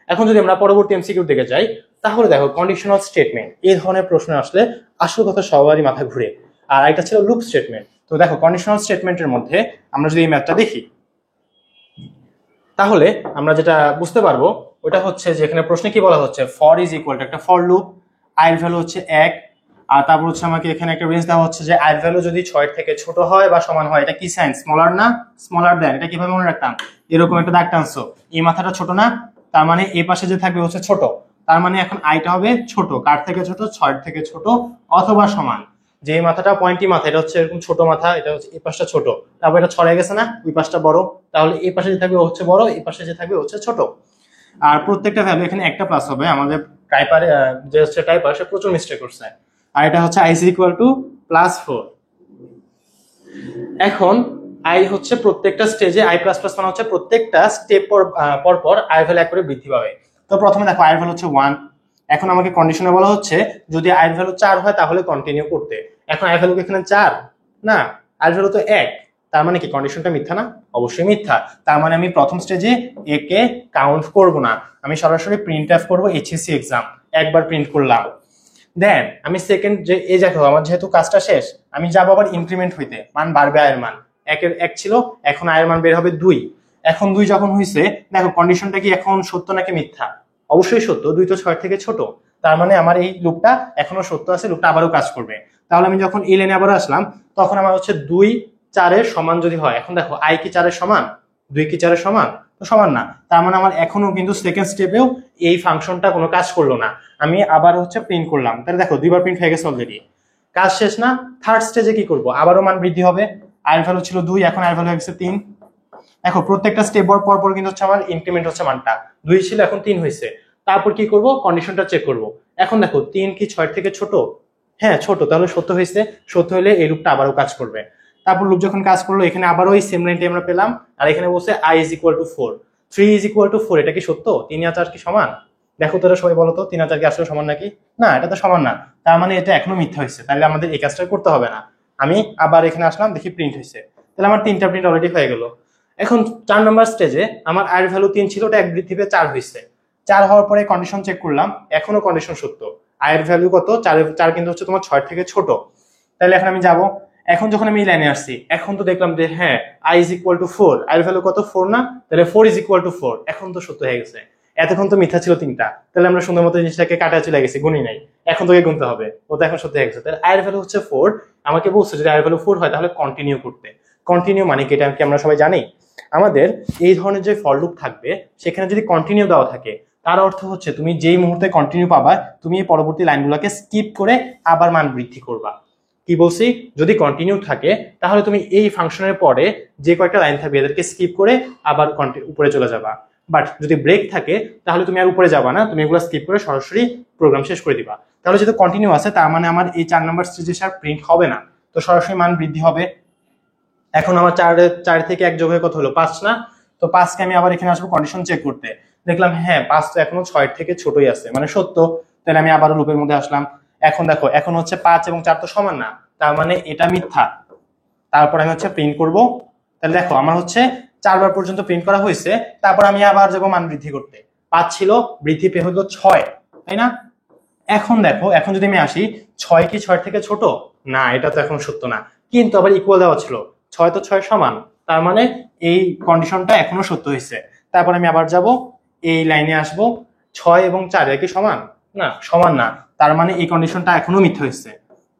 এখন যদি আমরা পরবর্তী এমসিকিউ দিকে যাই তাহলে দেখো কন্ডিশনাল স্টেটমেন্ট, এই ধরনের প্রশ্ন আসলে আসল কথা সবারই মাথা ঘুরে। আর এটা ছিল লুপ স্টেটমেন্ট। তো দেখো কন্ডিশনাল স্টেটমেন্টের মধ্যে আমরা যদি এই ম্যাথটা দেখি তাহলে আমরা যেটা বুঝতে পারবো ওটা হচ্ছে যে এখানে প্রশ্নে কি বলা হচ্ছে? ফর ইজ ইকুয়াল টু একটা ফর লুপ, আই এর ভ্যালু হচ্ছে 1, আর তারপর হচ্ছে আমাকে এখানে একটা রেঞ্জ দেওয়া হচ্ছে যে আই এর ভ্যালু যদি 6 এর থেকে ছোট হয় বা সমান হয়, এটা কি সাইন? স্মলার না? স্মলার দেন। এটা কিভাবে মনে রাখতাম? এরকম একটা দাগ টানছো, এই মাথাটা ছোট না, তার মানে এই পাশে যে থাকবে হচ্ছে ছোট, তার মানে এখন আইটা হবে ছোট, কার থেকে ছোট, 6 থেকে ছোট অথবা সমান। যে মাথাটা পয়েন্টি মাথা এটা হচ্ছে এরকম ছোট মাথা, এটা হচ্ছে এই পাশটা ছোট, তারপর এটা ছড়াই গেছে না, ওই পাশটা বড়, তাহলে এই পাশে যে থাকবে ও হচ্ছে বড়, এই পাশে যে থাকবে হচ্ছে ছোট। আর প্রত্যেকটা ভ্যালু এখানে একটা প্লাস হবে, আমাদের টাইপারে যে হচ্ছে টাইপার সে প্রচুর মিস্টেক করছে। আর এটা হচ্ছে i ইকুয়াল টু +4। এখন আই হচ্ছে প্রত্যেকটা স্টেজে i প্লাস প্লাস মানে হচ্ছে প্রত্যেকটা স্টেপ পর পর আই ভ্যালু এক করে বৃদ্ধি পাবে। তো প্রথমে দেখো আই ভ্যালু হচ্ছে 1, এখন আমাকে কন্ডিশনে বলা হচ্ছে যদি আই ভ্যালু 4 হয় তাহলে কন্টিনিউ করতে। এখন আই ভ্যালু এখানে 4 না, আই ভ্যালু তো 1, তার মানে কি কন্ডিশনটা মিথ্যা না? অবশ্যই মিথ্যা। তার মানে আমি প্রথম স্টেজে এ কে কাউন্ট করব না, আমি সরাসরি প্রিন্ট অফ করব এইচএসসি এক্সাম, একবার প্রিন্ট করলাম। দেন আমি সেকেন্ড যে এই দেখো আমার যেহেতু কাজটা শেষ, আমি যাবো আবার ইনক্রিমেন্ট হইতে, মান বাড়বে, আয়ের মান একের 1 ছিল, এখন আয়ের মান বের হবে 2। এখন 2 যখন হয়েছে দেখো কন্ডিশনটা কি এখন সত্য নাকি মিথ্যা? অবশ্যই সত্য, 2 তো 6 থেকে ছোট, তার মানে আমার এই লুপটা এখনো সত্য আছে, লুপটা আবারও কাজ করবে। তাহলে আমি যখন এই লাইনে আবার আসলাম তখন আমার হচ্ছে 2 4 এর সমান যদি হয়, এখন দেখো আই কি 4 এর সমান, 2 কি 4 এর সমান? তো সমান না, তার মানে আমার এখনো কিন্তু সেকেন্ড স্টেপেও এই ফাংশনটা কোনো কাজ করলো না। আমি আবার হচ্ছে প্রিন্ট করলাম, তাহলে দেখো 2বার প্রিন্ট হয়ে গেছে অলরেডি, কাজ শেষ না? থার্ড স্টেজে কি করব, আবারও মান বৃদ্ধি হবে, আয়ের ভ্যালু ছিল 2, এখন আয়ের ভ্যালু হয়ে গেছে 3। দেখো প্রত্যেকটা স্টেপ পর পর কিন্তু হচ্ছে আমার ইনক্রিমেন্ট হচ্ছে, মানটা 2 ছিল এখন 3 হয়েছে। তারপর কি করব, কন্ডিশনটা চেক করব। এখন দেখো 3 কি 6 থেকে ছোট? হ্যাঁ ছোট, তাহলে সত্য হয়েছে, সত্য হলে এই লুপটা আবারও কাজ করবে। তারপর লুপ যখন কাজ করলো এখানে আবারও ওই সেম লাইনটি আমরা পেলাম, আর এখানে বলছে i is equal two 4, 3 is equal two 4, এটা কি সত্য? 3 আর 4 কি সমান? দেখো তোরা সবাই বলো তো 3 আর 4 কি আসলে সমান নাকি? না, এটা তো সমান না, তার মানে এটা এখনো মিথ্যা হয়েছে, তাহলে আমাদের এই কাজটা করতে হবে না। আমি আবার এখানে আসলাম, দেখি প্রিন্ট হয়েছে, তাহলে আমার 3টা প্রিন্ট অলরেডি হয়ে গেল। এখন 4 নম্বর স্টেজে আমার আয়ের ভ্যালু 3 ছিল, ওটা এক বৃদ্ধি পেয়ে 4 হয়েছে। 4 হওয়ার পরে কন্ডিশন চেক করলাম, এখনো কন্ডিশন সত্য, আয়ের ভ্যালু কত? 4 কিন্তু হচ্ছে তোমার 6 থেকে ছোট। তাহলে এখন আমি যাব, এখন যখন আমি এই লাইনে আসছি এখন তো দেখলাম যে হ্যাঁ i ইজ ইকুয়াল টু 4, আয়ের ভ্যালু কত? 4 না, তাহলে 4 ইজ ইকুয়াল টু 4, এখন তো সত্য হয়ে গেছে। এতক্ষণ তো মিথ্যা ছিল 3টা, তাহলে আমরা সুন্দর মতো জিনিসটাকে কাটা চলে গেছি, গুনি নাই, এখন তোকে গুনতে হবে, ও তো এখন সত্য হয়ে গেছে। তাহলে আয়ের ভ্যালু হচ্ছে 4, আমাকে বলছে যদি আয়ের ভ্যালু 4 হয় তাহলে কন্টিনিউ করতে। কন্টিনিউ মানে কি, এটা কি আমরা সবাই জানি? আমাদের এই ধরনের যে ফর লুপ থাকবে সেখানে যদি কন্টিনিউ দেওয়া থাকে তার অর্থ হচ্ছে তুমি যেই মুহূর্তে কন্টিনিউ পাবা তুমি এই পরবর্তী লাইনগুলোকে স্কিপ করে আবার মান বৃদ্ধি করবা। কি বলছি, যদি কন্টিনিউ থাকে তাহলে তুমি এই ফাংশনের পরে যে কয়েকটা লাইন থাকবে এদেরকে স্কিপ করে আবার উপরে চলে যাবা। বাট যদি ব্রেক থাকে তাহলে তুমি আর উপরে যাবা না, তুমি এগুলো স্কিপ করে সরাসরি প্রোগ্রাম শেষ করে দিবা। তাহলে যেহেতু কন্টিনিউ আছে তার মানে আমার এই 4 নম্বর স্টেজে আর প্রিন্ট হবে না, তো সরাসরি মান বৃদ্ধি হবে। এখন আমার 4 থেকে 1 যোগ হয়ে কত হলো? 5 না? তো 5কে আমি আবার এখানে আসবো কন্ডিশন চেক করতে, দেখলাম হ্যাঁ 5 তো এখনো 6 থেকে ছোটই আছে, মানে সত্য। তাহলে আমি আবারও লুপের মধ্যে আসলাম, এখন দেখো এখন হচ্ছে 5 এবং 4 তো সমান না, তার মানে এটা মিথ্যা। তারপর আমি হচ্ছে প্রিন্ট করব, তাহলে দেখো আমার হচ্ছে 4 বার পর্যন্ত প্রিন্ট করা হয়েছে। তারপর আমি আবার যাবো মান বৃদ্ধি করতে, 5 ছিল বৃদ্ধি পেয়ে হলো 6, তাই না? এখন দেখো এখন যদি আমি আসি 6 কি 6 থেকে ছোট? না, এটা তো এখন সত্য না, কিন্তু আবার ইকুয়াল দেওয়া ছিল, 6 তো 6 সমান, তার মানে এই কন্ডিশনটা এখনো সত্য হয়েছে। তারপর আমি আবার যাব এই লাইনে আসব, 6 এবং 4 কি সমান? না, সমান না, তার মানে এই কন্ডিশনটা এখনো মিথ্যা হয়েছে।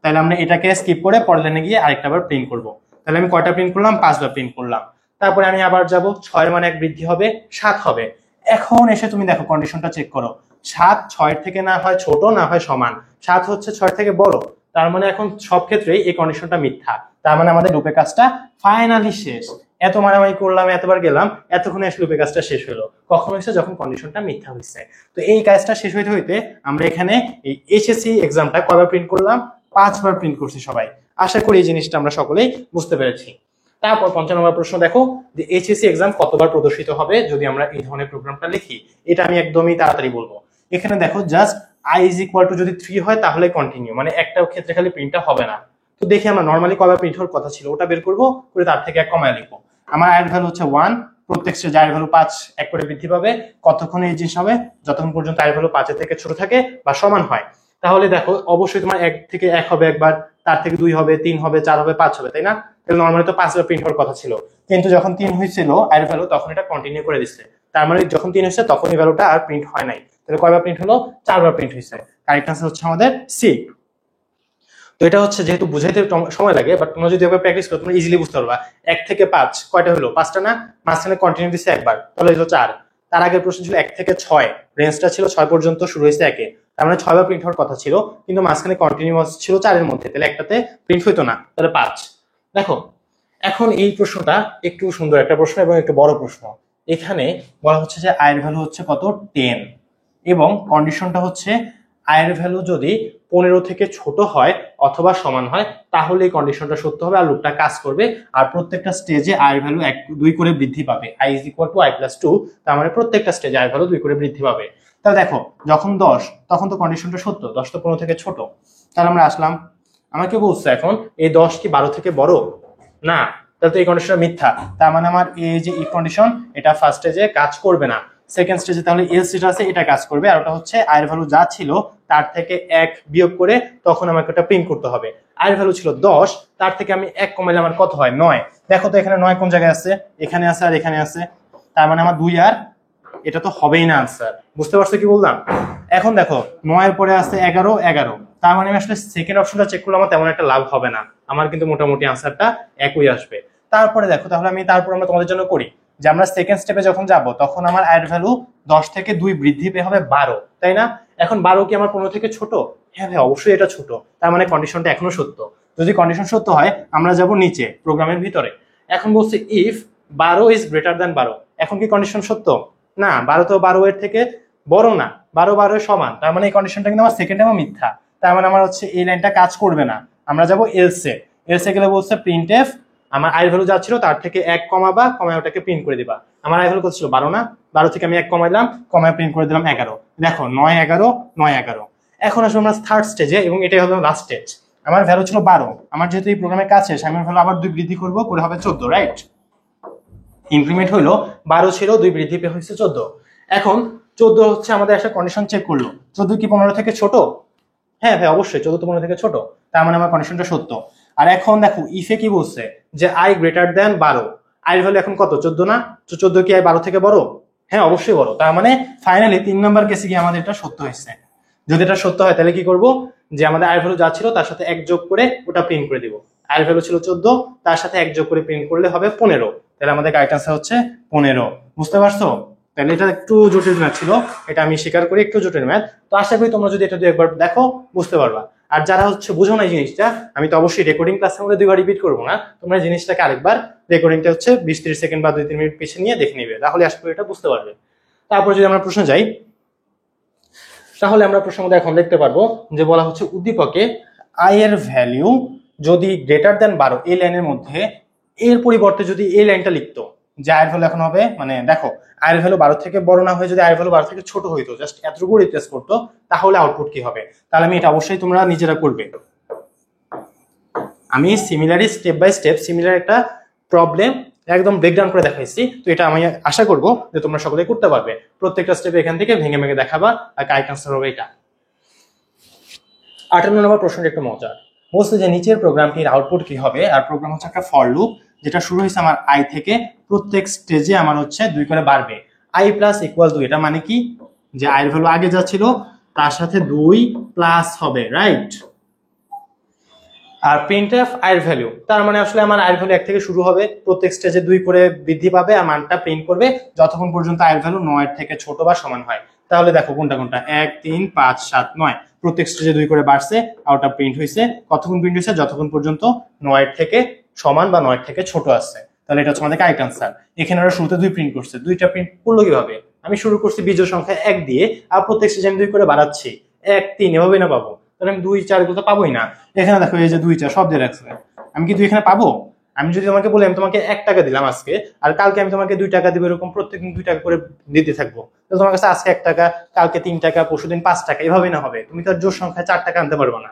তাহলে আমরা এটাকে স্কিপ করে পরের লাইনে গিয়ে আরেকটা বার প্রিন্ট করব। তাহলে আমি কয়টা প্রিন্ট করলাম? 5 বার প্রিন্ট করলাম। তারপরে আমি আবার যাব, 6 এর মানে 1 বৃদ্ধি হবে 7 হবে। এখন এসে তুমি দেখো কন্ডিশনটা চেক করো, 7 6 থেকে না হয় ছোট না হয় সমান, 7 হচ্ছে 6 থেকে বড়, তার মানে এখন সব ক্ষেত্রেই এই কন্ডিশনটা মিথ্যা। তার মানে আমাদের লুপের কাজটা ফাইনালি শেষ। এত মারামারি করলাম, এতবার গেলাম, এতক্ষণে আসলে লুপের কাজটা শেষ হলো। কখন হয়েছে? যখন কন্ডিশনটা মিথ্যা হয়েছে। তো এই কাজটা শেষ হইতে হইতে আমরা এখানে এই এইচএসসি এক্সামটা কয়বার প্রিন্ট করলাম? 5 বার প্রিন্ট করছি সবাই। আশা করি এই জিনিসটা আমরা সকলেই বুঝতে পেরেছি। তারপর 55 নম্বর প্রশ্ন দেখো যে এইচএসসি এক্সাম কতবার প্রদর্শিত হবে যদি আমরা এই ধরনের প্রোগ্রামটা লিখি। এটা আমি একদমই তাড়াতাড়ি বলবো। এখানে দেখো just i is equal two যদি 3 হয় তাহলে কন্টিনিউ, মানে একটা ক্ষেত্রে খালি প্রিন্টটা হবে না। তো দেখি আমরা নরমালি কয়বার প্রিন্ট হওয়ার কথা ছিল ওটা বের করবো, করে তার থেকে 1 কমায় লিখবো। আমার আয়ের ভ্যালু হচ্ছে 1, প্রত্যেক স্টেজে আয়ের ভ্যালু 5 এক করে বৃদ্ধি পাবে। কতক্ষণে এই জিনিস হবে? যতক্ষণ পর্যন্ত আয়ের ভ্যালু 5 এর থেকে ছোট থাকে বা সমান হয়। তাহলে দেখো অবশ্যই তোমার 1 থেকে 1 হবে একবার, তার থেকে 2 হবে, 3 হবে, 4 হবে, 5 হবে, তাই না? তাহলে নরমালি তো 5 বার প্রিন্ট হওয়ার কথা ছিল, কিন্তু যখন 3 হয়েছিল আয়ের ভ্যালু তখন এটা কন্টিনিউ করে দিচ্ছে। তার মানে যখন 3 হয়েছে তখন এই ভ্যালুটা আর প্রিন্ট হয় নাই। তাহলে কয়বার প্রিন্ট হলো? 4 বার প্রিন্ট হয়েছে। কারেক্ট আনসার হচ্ছে আমাদের সি। তো এটা হচ্ছে যেহেতু বুঝাইতে সময় লাগে, বাট তোমরা যদি একবার প্র্যাকটিস করো তোমরা ইজিলি বুঝতে পারবা। 1 থেকে 5 কয়টা হলো? 5টা না? মাঝখানে কন্টিনিউ দিচ্ছে একবার, তাহলে হলো 4। তার আগের প্রশ্ন ছিল 1 থেকে 6, রেঞ্জটা ছিল 6 পর্যন্ত, শুরু হয়েছে 1-এ, তার মানে 6 বার প্রিন্ট হওয়ার কথা ছিল, কিন্তু মাঝখানে কন্টিনিউয়াস ছিল 4 এর মধ্যে, তাহলে একটাতে প্রিন্ট হইতো না, তাহলে 5। দেখো এখন এই প্রশ্নটা একটু সুন্দর একটা প্রশ্ন এবং একটু বড় প্রশ্ন। এখানে বলা হচ্ছে যে আয়ের ভ্যালু হচ্ছে কত 10, এবং কন্ডিশনটা হচ্ছে আয়ের ভ্যালু যদি 15 থেকে ছোট হয় অথবা সমান হয় তাহলে এই কন্ডিশনটা সত্য হবে আর লুপটা কাজ করবে, আর প্রত্যেকটা স্টেজে আয়ের ভ্যালু 1-2 করে বৃদ্ধি পাবে, i = i+2, তার মানে প্রত্যেকটা স্টেজে আয়ের ভ্যালু 2 করে বৃদ্ধি পাবে। তাহলে দেখো যখন 10 তখন তো কন্ডিশনটা সত্য, 10 তো 15 থেকে ছোট, তাহলে আমরা আসলাম, আমাকে বলছে এখন এই 10 কি 12 থেকে বড় না, তাহলে তো এই কন্ডিশনটা মিথ্যা, তার মানে আমার এই যে ইফ কন্ডিশন এটা ফার্স্ট স্টেজে কাজ করবে না, সেকেন্ড স্টেজে তাহলে এলস যেটা আছে এটা কাজ করবে, আর ওটা হচ্ছে আয়ের ভ্যালু যা ছিল তার থেকে 1 বিয়োগ করে তখন আমাকে ওটা প্রিন্ট করতে হবে। আয়ের ভ্যালু ছিল 10, তার থেকে আমি 1 কমাইলে আমার কত হয় 9। দেখো তো এখানে 9 কোন জায়গায় আছে, এখানে আছে আর এখানে আছে, তার মানে আমার 2 আর এটা তো হবেই না আনসার, বুঝতে পারছো কি বললাম? এখন দেখো 9 এর পরে আছে 11, তার মানে আমি আসলে সেকেন্ড অপশনটা চেক করলে আমার তেমন একটা লাভ হবে না, আমার কিন্তু মোটামুটি আনসারটা একই আসবে। তারপরে দেখো তাহলে আমরা তোমাদের জন্য করি যে আমরা সেকেন্ড স্টেপে যখন যাব তখন আমার আয়ের ভ্যালু 10 থেকে 2 বৃদ্ধি পেয়ে হবে 12, তাই না? এখন 12 কি আমার 15 থেকে ছোট? হ্যাঁ ভাই অবশ্যই এটা ছোট, তার মানে কন্ডিশনটা এখনো সত্য। যদি কন্ডিশন সত্য হয় আমরা যাব নিচে প্রোগ্রামের ভিতরে, এখন বলছে ইফ 12 ইজ গ্রেটার দ্যান 12, এখন কি কন্ডিশন সত্য? না, 12 তো 12 এর থেকে বড় না, 12 এর সমান, তার মানে এই কন্ডিশনটা কিন্তু আমার সেকেন্ড টাইমও মিথ্যা, তার মানে আমার হচ্ছে এই লাইনটা কাজ করবে না, আমরা যাব এলসে। এলসে গেলে বলছে প্রিন্টএফ আমার আয়ের ভ্যালু যা ছিল তার থেকে 1 কমাবা, কমায় ওটাকে প্রিন্ট করে দিবা। আমার আয়ের ভ্যালু কত ছিল 12 না, 12 থেকে আমি 1 কমাইলাম, কমায় প্রিন্ট করে দিলাম 11। দেখো 9 11 9 11। এখন আসলে আমরা থার্ড স্টেজে এবং এটাই হলো লাস্ট স্টেজ। আমার ভ্যালু ছিল 12, আমার যেহেতু এই প্রোগ্রামের কাজ শেষ আমি ভ্যালু আবার 2 বৃদ্ধি করব, করে হবে 14, রাইট? ইনক্রিমেন্ট হইলো 12 ছিল 2 বৃদ্ধি পেয়ে হয়েছে 14। এখন 14 হচ্ছে আমাদের একটা কন্ডিশন চেক করলো, 14 কি 15 থেকে ছোট? হ্যাঁ ভাই অবশ্যই 14 তো 15 থেকে ছোট, তার মানে আমার কন্ডিশনটা সত্য। আর এখন দেখো ইফে কি বলছে যে i গ্রেটার দ্যান 12, আয়ের ভ্যালু এখন কত 14 না, তো 14 কি i 12 থেকে বড়? হ্যাঁ অবশ্যই বড়, তার মানে ফাইনালি 3 নাম্বার কেসে গিয়ে আমাদের এটা সত্য হয়েছে। যদি এটা সত্য হয় তাহলে কি করব, যে আমাদের আয়ের ভ্যালু যা ছিল তার সাথে 1 যোগ করে ওটা প্রিন্ট করে দিব। আয়ের ভ্যালু ছিল 14, তার সাথে 1 যোগ করে প্রিন্ট করলে হবে 15, তাহলে আমাদের কারেক্ট আনসার হচ্ছে 15। বুঝতে পারছো? তাহলে এটা একটু জটিল ম্যাথ ছিল, এটা আমি স্বীকার করি একটু জটিল ম্যাথ, তো আশা করি তোমরা যদি এটা একবার দেখো বুঝতে পারবা। আর যারা হচ্ছে বুঝো না এই জিনিসটা, আমি তো অবশ্যই রেকর্ডিং ক্লাসের মধ্যে 2বার রিপিট করবো না, তোমরা জিনিসটাকে আরেকবার রেকর্ডিংটা হচ্ছে 20-30 সেকেন্ড বা 2-3 মিনিট পিছিয়ে নিয়ে দেখে নিবে, তাহলে আশা করি এটা বুঝতে পারবে। তারপর যদি আমরা প্রশ্ন যাই, তাহলে আমরা প্রশ্নের মধ্যে এখন দেখতে পারবো যে বলা হচ্ছে উদ্দীপকে i এর ভ্যালু যদি গ্রেটার দ্যান 12 এই লাইনের মধ্যে, এর পরিবর্তে যদি এই লাইনটা লিখতো যে আয়ের ভ্যালু এখন হবে, মানে দেখো আয়ের ভ্যালু 12 থেকে বড় না হয়ে যদি আয়ের ভ্যালু 12 থেকে ছোট হইতো, জাস্ট এতটুকু রিপ্লেস করতো, তাহলে আউটপুট কি হবে? তাহলে আমি এটা অবশ্যই তোমরা নিজেরা করবে। আমি সিমিলারই স্টেপ বাই স্টেপ সিমিলার একটা প্রবলেম একদম ব্রেকডাউন করে দেখাইছি, তো এটা আমি আশা করব যে তোমরা সকলে করতে পারবে। প্রত্যেকটা স্টেপে এখান থেকে ভেঙে ভেঙে দেখাবা, আর কারেক্ট আনসার হবে এটা। 58 নম্বর প্রশ্নটা একটু মজার, বলছে যে নিচের প্রোগ্রামটির আউটপুট কি হবে, আর প্রোগ্রাম হচ্ছে একটা ফর লুপ যেটা শুরু হয়েছে আমার i থেকে, প্রত্যেক স্টেজে আমার হচ্ছে 2 করে বাড়বে, i + 2, এটা মানে কি যে i এর ভ্যালু আগে যা ছিল তার সাথে 2 প্লাস হবে, রাইট? আর প্রিন্টএফ আয়ের ভ্যালু, তার মানে আসলে আমার আয়ের ভ্যালু 1 থেকে শুরু হবে, প্রত্যেক স্টেজে 2 করে বৃদ্ধি পাবে আর মানটা প্রিন্ট করবে যতক্ষণ পর্যন্ত আয়ের ভ্যালু 9 এর থেকে ছোট বা সমান হয়। তাহলে দেখো কোনটা কোনটা, 1 3 5 7 9, প্রত্যেক স্টেজে 2 করে বাড়ছে আর ওটা প্রিন্ট হয়েছে, কতক্ষণ প্রিন্ট হয়েছে? যতক্ষণ পর্যন্ত 9 এর থেকে সমান বা 9 এর থেকে ছোট আসছে, তাহলে এটা হচ্ছে আমাদের কারেক্ট আনসার। এখানে ওরা শুরুতে 2 প্রিন্ট করছে, 2টা প্রিন্ট করলো কিভাবে? আমি শুরু করছি বিজোড় সংখ্যা 1 দিয়ে, আর প্রত্যেক স্টেজে আমি 2 করে বাড়াচ্ছি, 1 3 এভাবে না পাবো, তাহলে আমি 2 4 এগুলো তো পাবোই না। এখানে দেখো এই যে 2 4 সব দিয়ে রাখছে, আমি কি 2 এখানে পাবো? আমি যদি তোমাকে বলি আমি তোমাকে 1 টাকা দিলাম আজকে, আর কালকে আমি তোমাকে 2 টাকা দিব, এরকম প্রত্যেকদিন 2 টাকা করে দিতে থাকবো, তো তোমার কাছে আজকে 1 টাকা, কালকে 3 টাকা, পরশুদিন 5 টাকা, এভাবে না হবে, তুমি তো আর জোড় সংখ্যায় 4 টাকা আনতে পারবে না।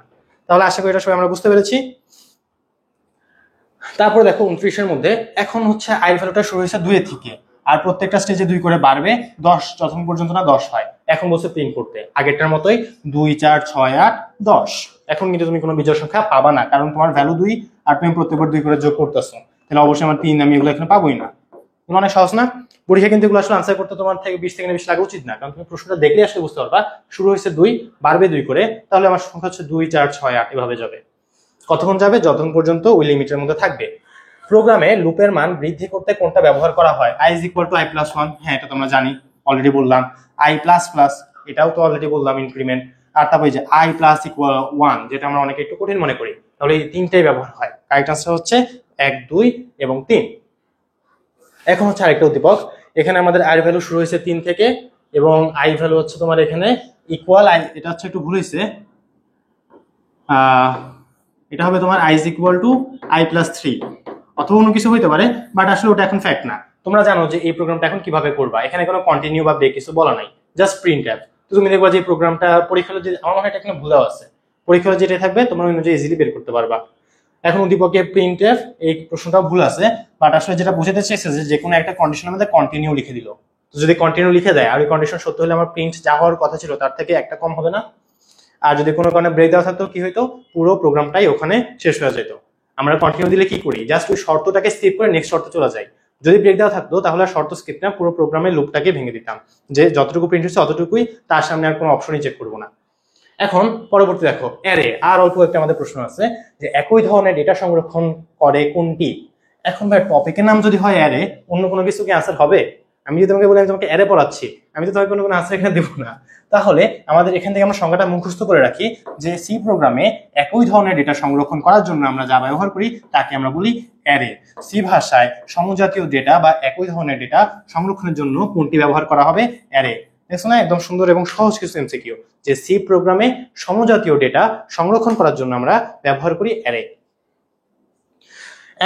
তাহলে আশা করি এটা সবাই আমরা বুঝতে পেরেছি। তারপর দেখো 29 এর মধ্যে এখন হচ্ছে আয়ের ভ্যালুটা শুরু হয়েছে 2 থেকে, আর প্রত্যেকটা স্টেজে 2 করে বাড়বে 10 যতক্ষণ পর্যন্ত না 10 হয়। এখন বলছে প্রিন্ট করতে আগেরটার মতোই 2 4 6 8 10। এখন কিন্তু তুমি কোনো বিজোড় সংখ্যা পাবা না, কারণ তোমার ভ্যালু 2 আর তুমি প্রত্যেকবার 2 করে যোগ করতেছো, তাহলে অবশ্যই আমার 3, আমি এগুলো এখানে পাবোই না। এগুলো অনেক সহজ না? পরীক্ষা কিন্তু এগুলো আসলে আনসার করতে তোমার থেকে 20 সেকেন্ড বেশি লাগা উচিত না, কারণ তুমি প্রশ্নটা দেখলে আসলে বুঝতে পারবা শুরু হয়েছে 2 বাড়বে 2 করে, তাহলে আমার সংখ্যা হচ্ছে 2 4 6 8 এভাবে যাবে। কতক্ষণ যাবে? যতক্ষণ পর্যন্ত ওই লিমিটের মধ্যে থাকবে। প্রোগ্রামে লুপের মান বৃদ্ধি করতে কোনটা ব্যবহার করা হয়? i = i+1, হ্যাঁ এটা তোমরা জানি, অলরেডি বললাম, আই প্লাস প্লাস এটাও তো অলরেডি বললাম ইনক্রিমেন্ট, আর তারপরে যে আই প্লাস ইকুয়াল 1 যেটা আমরা অনেকে একটু কঠিন মনে করি, তাহলে এই তিনটাই ব্যবহার হয়। কারেক্ট আনসার হচ্ছে 1, 2 এবং 3। এখন হচ্ছে আরেকটা উদ্দীপক, এখানে আমাদের আই ভ্যালু শুরু হয়েছে 3 থেকে এবং আই ভ্যালু হচ্ছে তোমার এখানে ইকুয়াল আই, এটা হচ্ছে একটু ভুল হয়েছে, এটা হবে তোমার I is equal two I plus 3 অথবা অন্য কিছু হইতে পারে, বাট আসলে ওটা এখন ফ্যাক্ট না। তোমরা জানো যে এই প্রোগ্রামটা এখন কিভাবে করবা, এখানে কোনো কন্টিনিউ বা ব্রেক কিছু বলা নাই, জাস্ট প্রিন্ট এফ। তো তুমি দেখবা যে এই প্রোগ্রামটা পরীক্ষায় যে আমার মনে হয় এটা এখানে ভুলাও আছে, পরীক্ষায় যেটা থাকবে তোমরা অনুযায়ী ইজিলি বের করতে পারবা। এখন উদ্দীপকে প্রিন্ট এফ এই প্রশ্নটাও ভুল আছে, বাট আসলে যেটা বোঝাতে চাইছে যে কোনো একটা কন্ডিশনের মধ্যে কন্টিনিউ লিখে দিল, তো যদি কন্টিনিউ লিখে দেয় আর ওই কন্ডিশন সত্য হলে আমার প্রিন্ট যা হওয়ার কথা ছিল তার থেকে একটা কম হবে না। আর যদি কোনো কারণে ব্রেক দেওয়া থাকতো কি হইতো, পুরো প্রোগ্রামটাই ওখানে শেষ হয়ে যেত। আমরা কন্টিনিউ দিলে কি করি, জাস্ট ওই শর্তটাকে স্কিপ করে নেক্সট শর্তে চলে যাই। যদি ব্রেক দেওয়া থাকতো তাহলে শর্ত স্কিপ না, পুরো প্রোগ্রামের লুপটাকে ভেঙে দিতাম, যে যতটুকু প্রিন্ট হচ্ছে অতটুকুই, তার সামনে আর কোনো অপশনই চেক করবো না। এখন পরবর্তী দেখো অ্যারে, আর অল্প একটা আমাদের প্রশ্ন আছে যে একই ধরনের ডেটা সংরক্ষণ করে কোনটি। এখন ভাই টপিকের নাম যদি হয় অ্যারে, অন্য কোনো কিছু কি আনসার হবে? আমি যদি তোমাকে বলি আমি তোমাকে অ্যারে পড়াচ্ছি, আমি তো তোমাকে কোনো আনসার এখানে দেবো না। তাহলে আমাদের এখান থেকে আমরা সংজ্ঞাটা মুখস্থ করে রাখি যে সি প্রোগ্রামে একই ধরনের ডেটা সংরক্ষণ করার জন্য আমরা যা ব্যবহার করি তাকে আমরা বলি অ্যারে। সি ভাষায় সমজাতীয় ডেটা বা একই ধরনের ডেটা সংরক্ষণের জন্য কোনটি ব্যবহার করা হবে? অ্যারে। দেখছো না, একদম সুন্দর এবং সহজ কিছু এমসিকিউ, যে সি প্রোগ্রামে সমজাতীয় ডেটা সংরক্ষণ করার জন্য আমরা ব্যবহার করি অ্যারে।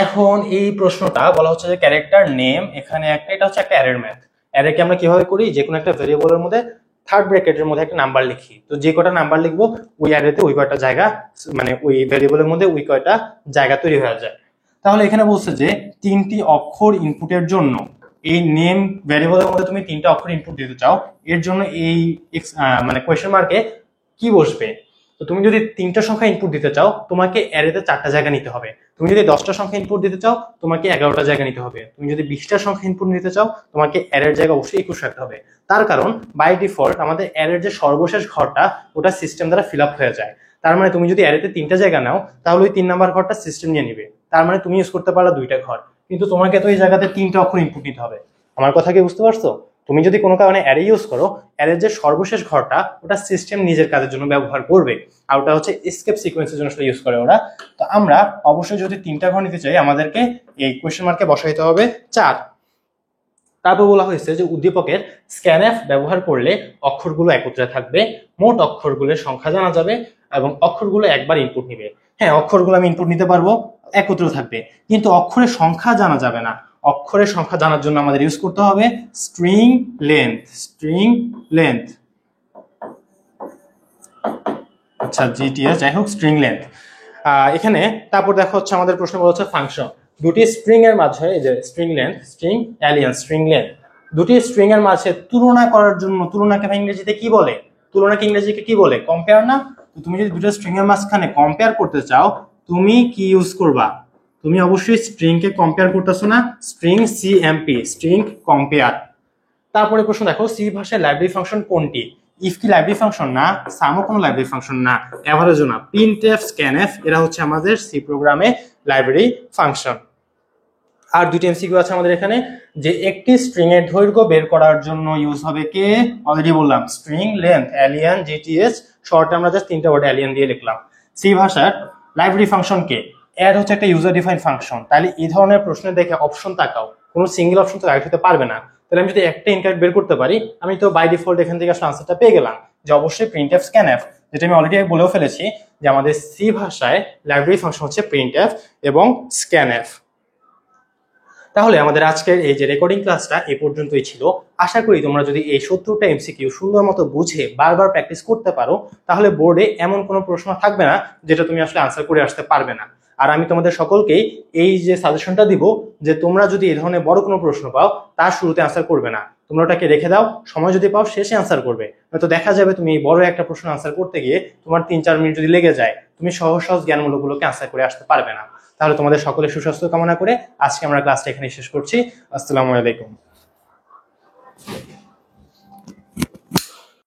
এখন এই প্রশ্নটা বলা হচ্ছে যে ক্যারেক্টার নেম এখানে একটা, এটা হচ্ছে একটা অ্যারের ম্যাথ। অ্যারেকে আমরা কিভাবে করি, যে কোনো একটা ভেরিয়েবলের মধ্যে থার্ড ব্র্যাকেটের মধ্যে একটা নাম্বার লিখি, তো যে কটা নাম্বার লিখবো ওই অ্যারেতে ওই কয়টা জায়গা, মানে ওই ভেরিয়েবলের মধ্যে ওই কয়টা জায়গা তৈরি হয়ে যায়। তাহলে এখানে বলছে যে 3টি অক্ষর ইনপুটের জন্য, এই নেম ভেরিয়েবলের মধ্যে তুমি 3টা অক্ষর ইনপুট দিতে চাও, এর জন্য এই মানে কোয়েশ্চেন মার্কে কি বসবে? তো তুমি যদি 3টা সংখ্যা ইনপুট দিতে চাও তোমাকে অ্যারেতে 4টা জায়গা নিতে হবে, তুমি যদি 10টা সংখ্যা ইনপুট দিতে চাও তোমাকে 11টা জায়গা নিতে হবে, তুমি যদি 20টা সংখ্যা ইনপুট নিতে চাও তোমাকে অ্যারের জায়গা অবশ্যই 21 রাখতে হবে। তার কারণ বাই ডিফল্ট আমাদের অ্যারের যে সর্বশেষ ঘরটা ওটা সিস্টেম দ্বারা ফিল আপ হয়ে যায়। তার মানে তুমি যদি অ্যারেতে 3টা জায়গা নাও তাহলে ওই 3 নাম্বার ঘরটা সিস্টেম নিয়ে নিবে, তার মানে তুমি ইউজ করতে পারো 2টা ঘর, কিন্তু তোমাকে তো এই জায়গাতে 3টা অক্ষর ইনপুট নিতে হবে। আমার কথা কি বুঝতে পারছো? তুমি যদি কোনো কারণে অ্যারে ইউজ করো, অ্যারের যে সর্বশেষ ঘরটা ওটা সিস্টেম নিজের কাজের জন্য ব্যবহার করবে, আর ওটা হচ্ছে এসকেপ সিকোয়েন্সের জন্য ইউজ করে ওরা। তো আমরা অবশ্যই যদি 3টা ঘর নিতে চাই আমাদেরকে এই কোয়েশ্চেন মার্কে বসাইতে হবে 4। তারপর বলা হয়েছে যে উদ্দীপকের স্ক্যানএফ ব্যবহার করলে অক্ষরগুলো একত্রে থাকবে, মোট অক্ষরগুলোর সংখ্যা জানা যাবে এবং অক্ষরগুলো একবার ইনপুট নিবে। হ্যাঁ, অক্ষরগুলো আমি ইনপুট নিতে পারবো, একত্রে থাকবে, কিন্তু অক্ষরের সংখ্যা জানা যাবে না। অক্ষরের সংখ্যা জানার জন্য আমাদের ইউজ করতে হবে স্ট্রিং লেন্থ। স্ট্রিং লেন্থ, আচ্ছা জিটিএস, যাই হোক স্ট্রিং লেন্থ এখানে। তারপর দেখো হচ্ছে আমাদের প্রশ্ন বলা হচ্ছে ফাংশন, দুটি স্ট্রিং এর মাঝে, এই যে string length, string alien, string length, দুটি স্ট্রিং এর মাঝে তুলনা করার জন্য, তুলনাকে ইংরেজিতে কি বলে? তুলনাকে ইংরেজিতে কি বলে? কম্পেয়ার না? তো তুমি যদি দুটো স্ট্রিং এর মাঝখানে কম্পেয়ার করতে চাও তুমি কি ইউজ করবা? তুমি অবশ্যই স্ট্রিং কে কম্পেয়ার করতেছো না, স্ট্রিং সিএমপি, স্ট্রিং কম্পেয়ার। তারপরে প্রশ্ন দেখো সি ভাষায় লাইব্রেরি ফাংশন কোনটি? ইফ কি লাইব্রেরি ফাংশন না, সামও কোনো লাইব্রেরি ফাংশন না, এভারেজও না, প্রিন্টএফ, স্ক্যানএফ এরা হচ্ছে আমাদের সি প্রোগ্রামে লাইব্রেরি ফাংশন। আর দুটি এমসিকিউ আছে আমাদের এখানে, যে একটি স্ট্রিং এর দৈর্ঘ্য বের করার জন্য ইউজ হবে কে? অলরেডি বললাম স্ট্রিং লেন্থ, অ্যালিয়ান, জিটিএস, শর্টে আমরা জাস্ট 3টা ওয়ার্ড অ্যালিয়ান দিয়ে লিখলাম। সি ভাষার লাইব্রেরি ফাংশন কে? অ্যাড হচ্ছে একটা ইউজার ডিফাইন ফাংশন। তাহলে এই ধরনের প্রশ্নে দেখে অপশন তাকাও, কোনো সিঙ্গেল অপশন তো রাইট হতে পারবে না। তাহলে আমি যদি একটা ইনকারেক্ট বের করতে পারি আমি তো বাই ডিফল্ট এখান থেকে আসলে আনসারটা পেয়ে গেলাম, যে অবশ্যই প্রিন্টএফ, স্ক্যানএফ, যেটা আমি অলরেডি বলেও ফেলেছি যে আমাদের সি ভাষায় লাইব্রেরি ফাংশন হচ্ছে প্রিন্টএফ এবং স্ক্যানএফ। তাহলে আমাদের আজকের এই যে রেকর্ডিং ক্লাসটা এ পর্যন্তই ছিল। আশা করি তোমরা যদি এই 70টা এমসিকিউ সুন্দর মতো বুঝে বারবার প্র্যাকটিস করতে পারো তাহলে বোর্ডে এমন কোনো প্রশ্ন থাকবে না যেটা তুমি আসলে আনসার করে আসতে পারবে না। আর আমি তোমাদের সকলকেই এই যে সাজেশনটা দিব যে তোমরা যদি এই ধরনের বড় কোনো প্রশ্ন পাও তার শুরুতে আনসার করবে না, তোমরা ওটাকে রেখে দাও, সময় যদি পাও শেষে আনসার করবে। হয়তো দেখা যাবে তুমি বড় একটা প্রশ্ন আনসার করতে গিয়ে তোমার 3-4 মিনিট যদি লেগে যায়, তুমি সহজ সহজ জ্ঞানমূলকগুলোকে আনসার করে আসতে পারবে না। তাহলে তোমাদের সকলের সুস্বাস্থ্য কামনা করে আজকে আমরা ক্লাসটা এখানে শেষ করছি। আসসালামু আলাইকুম।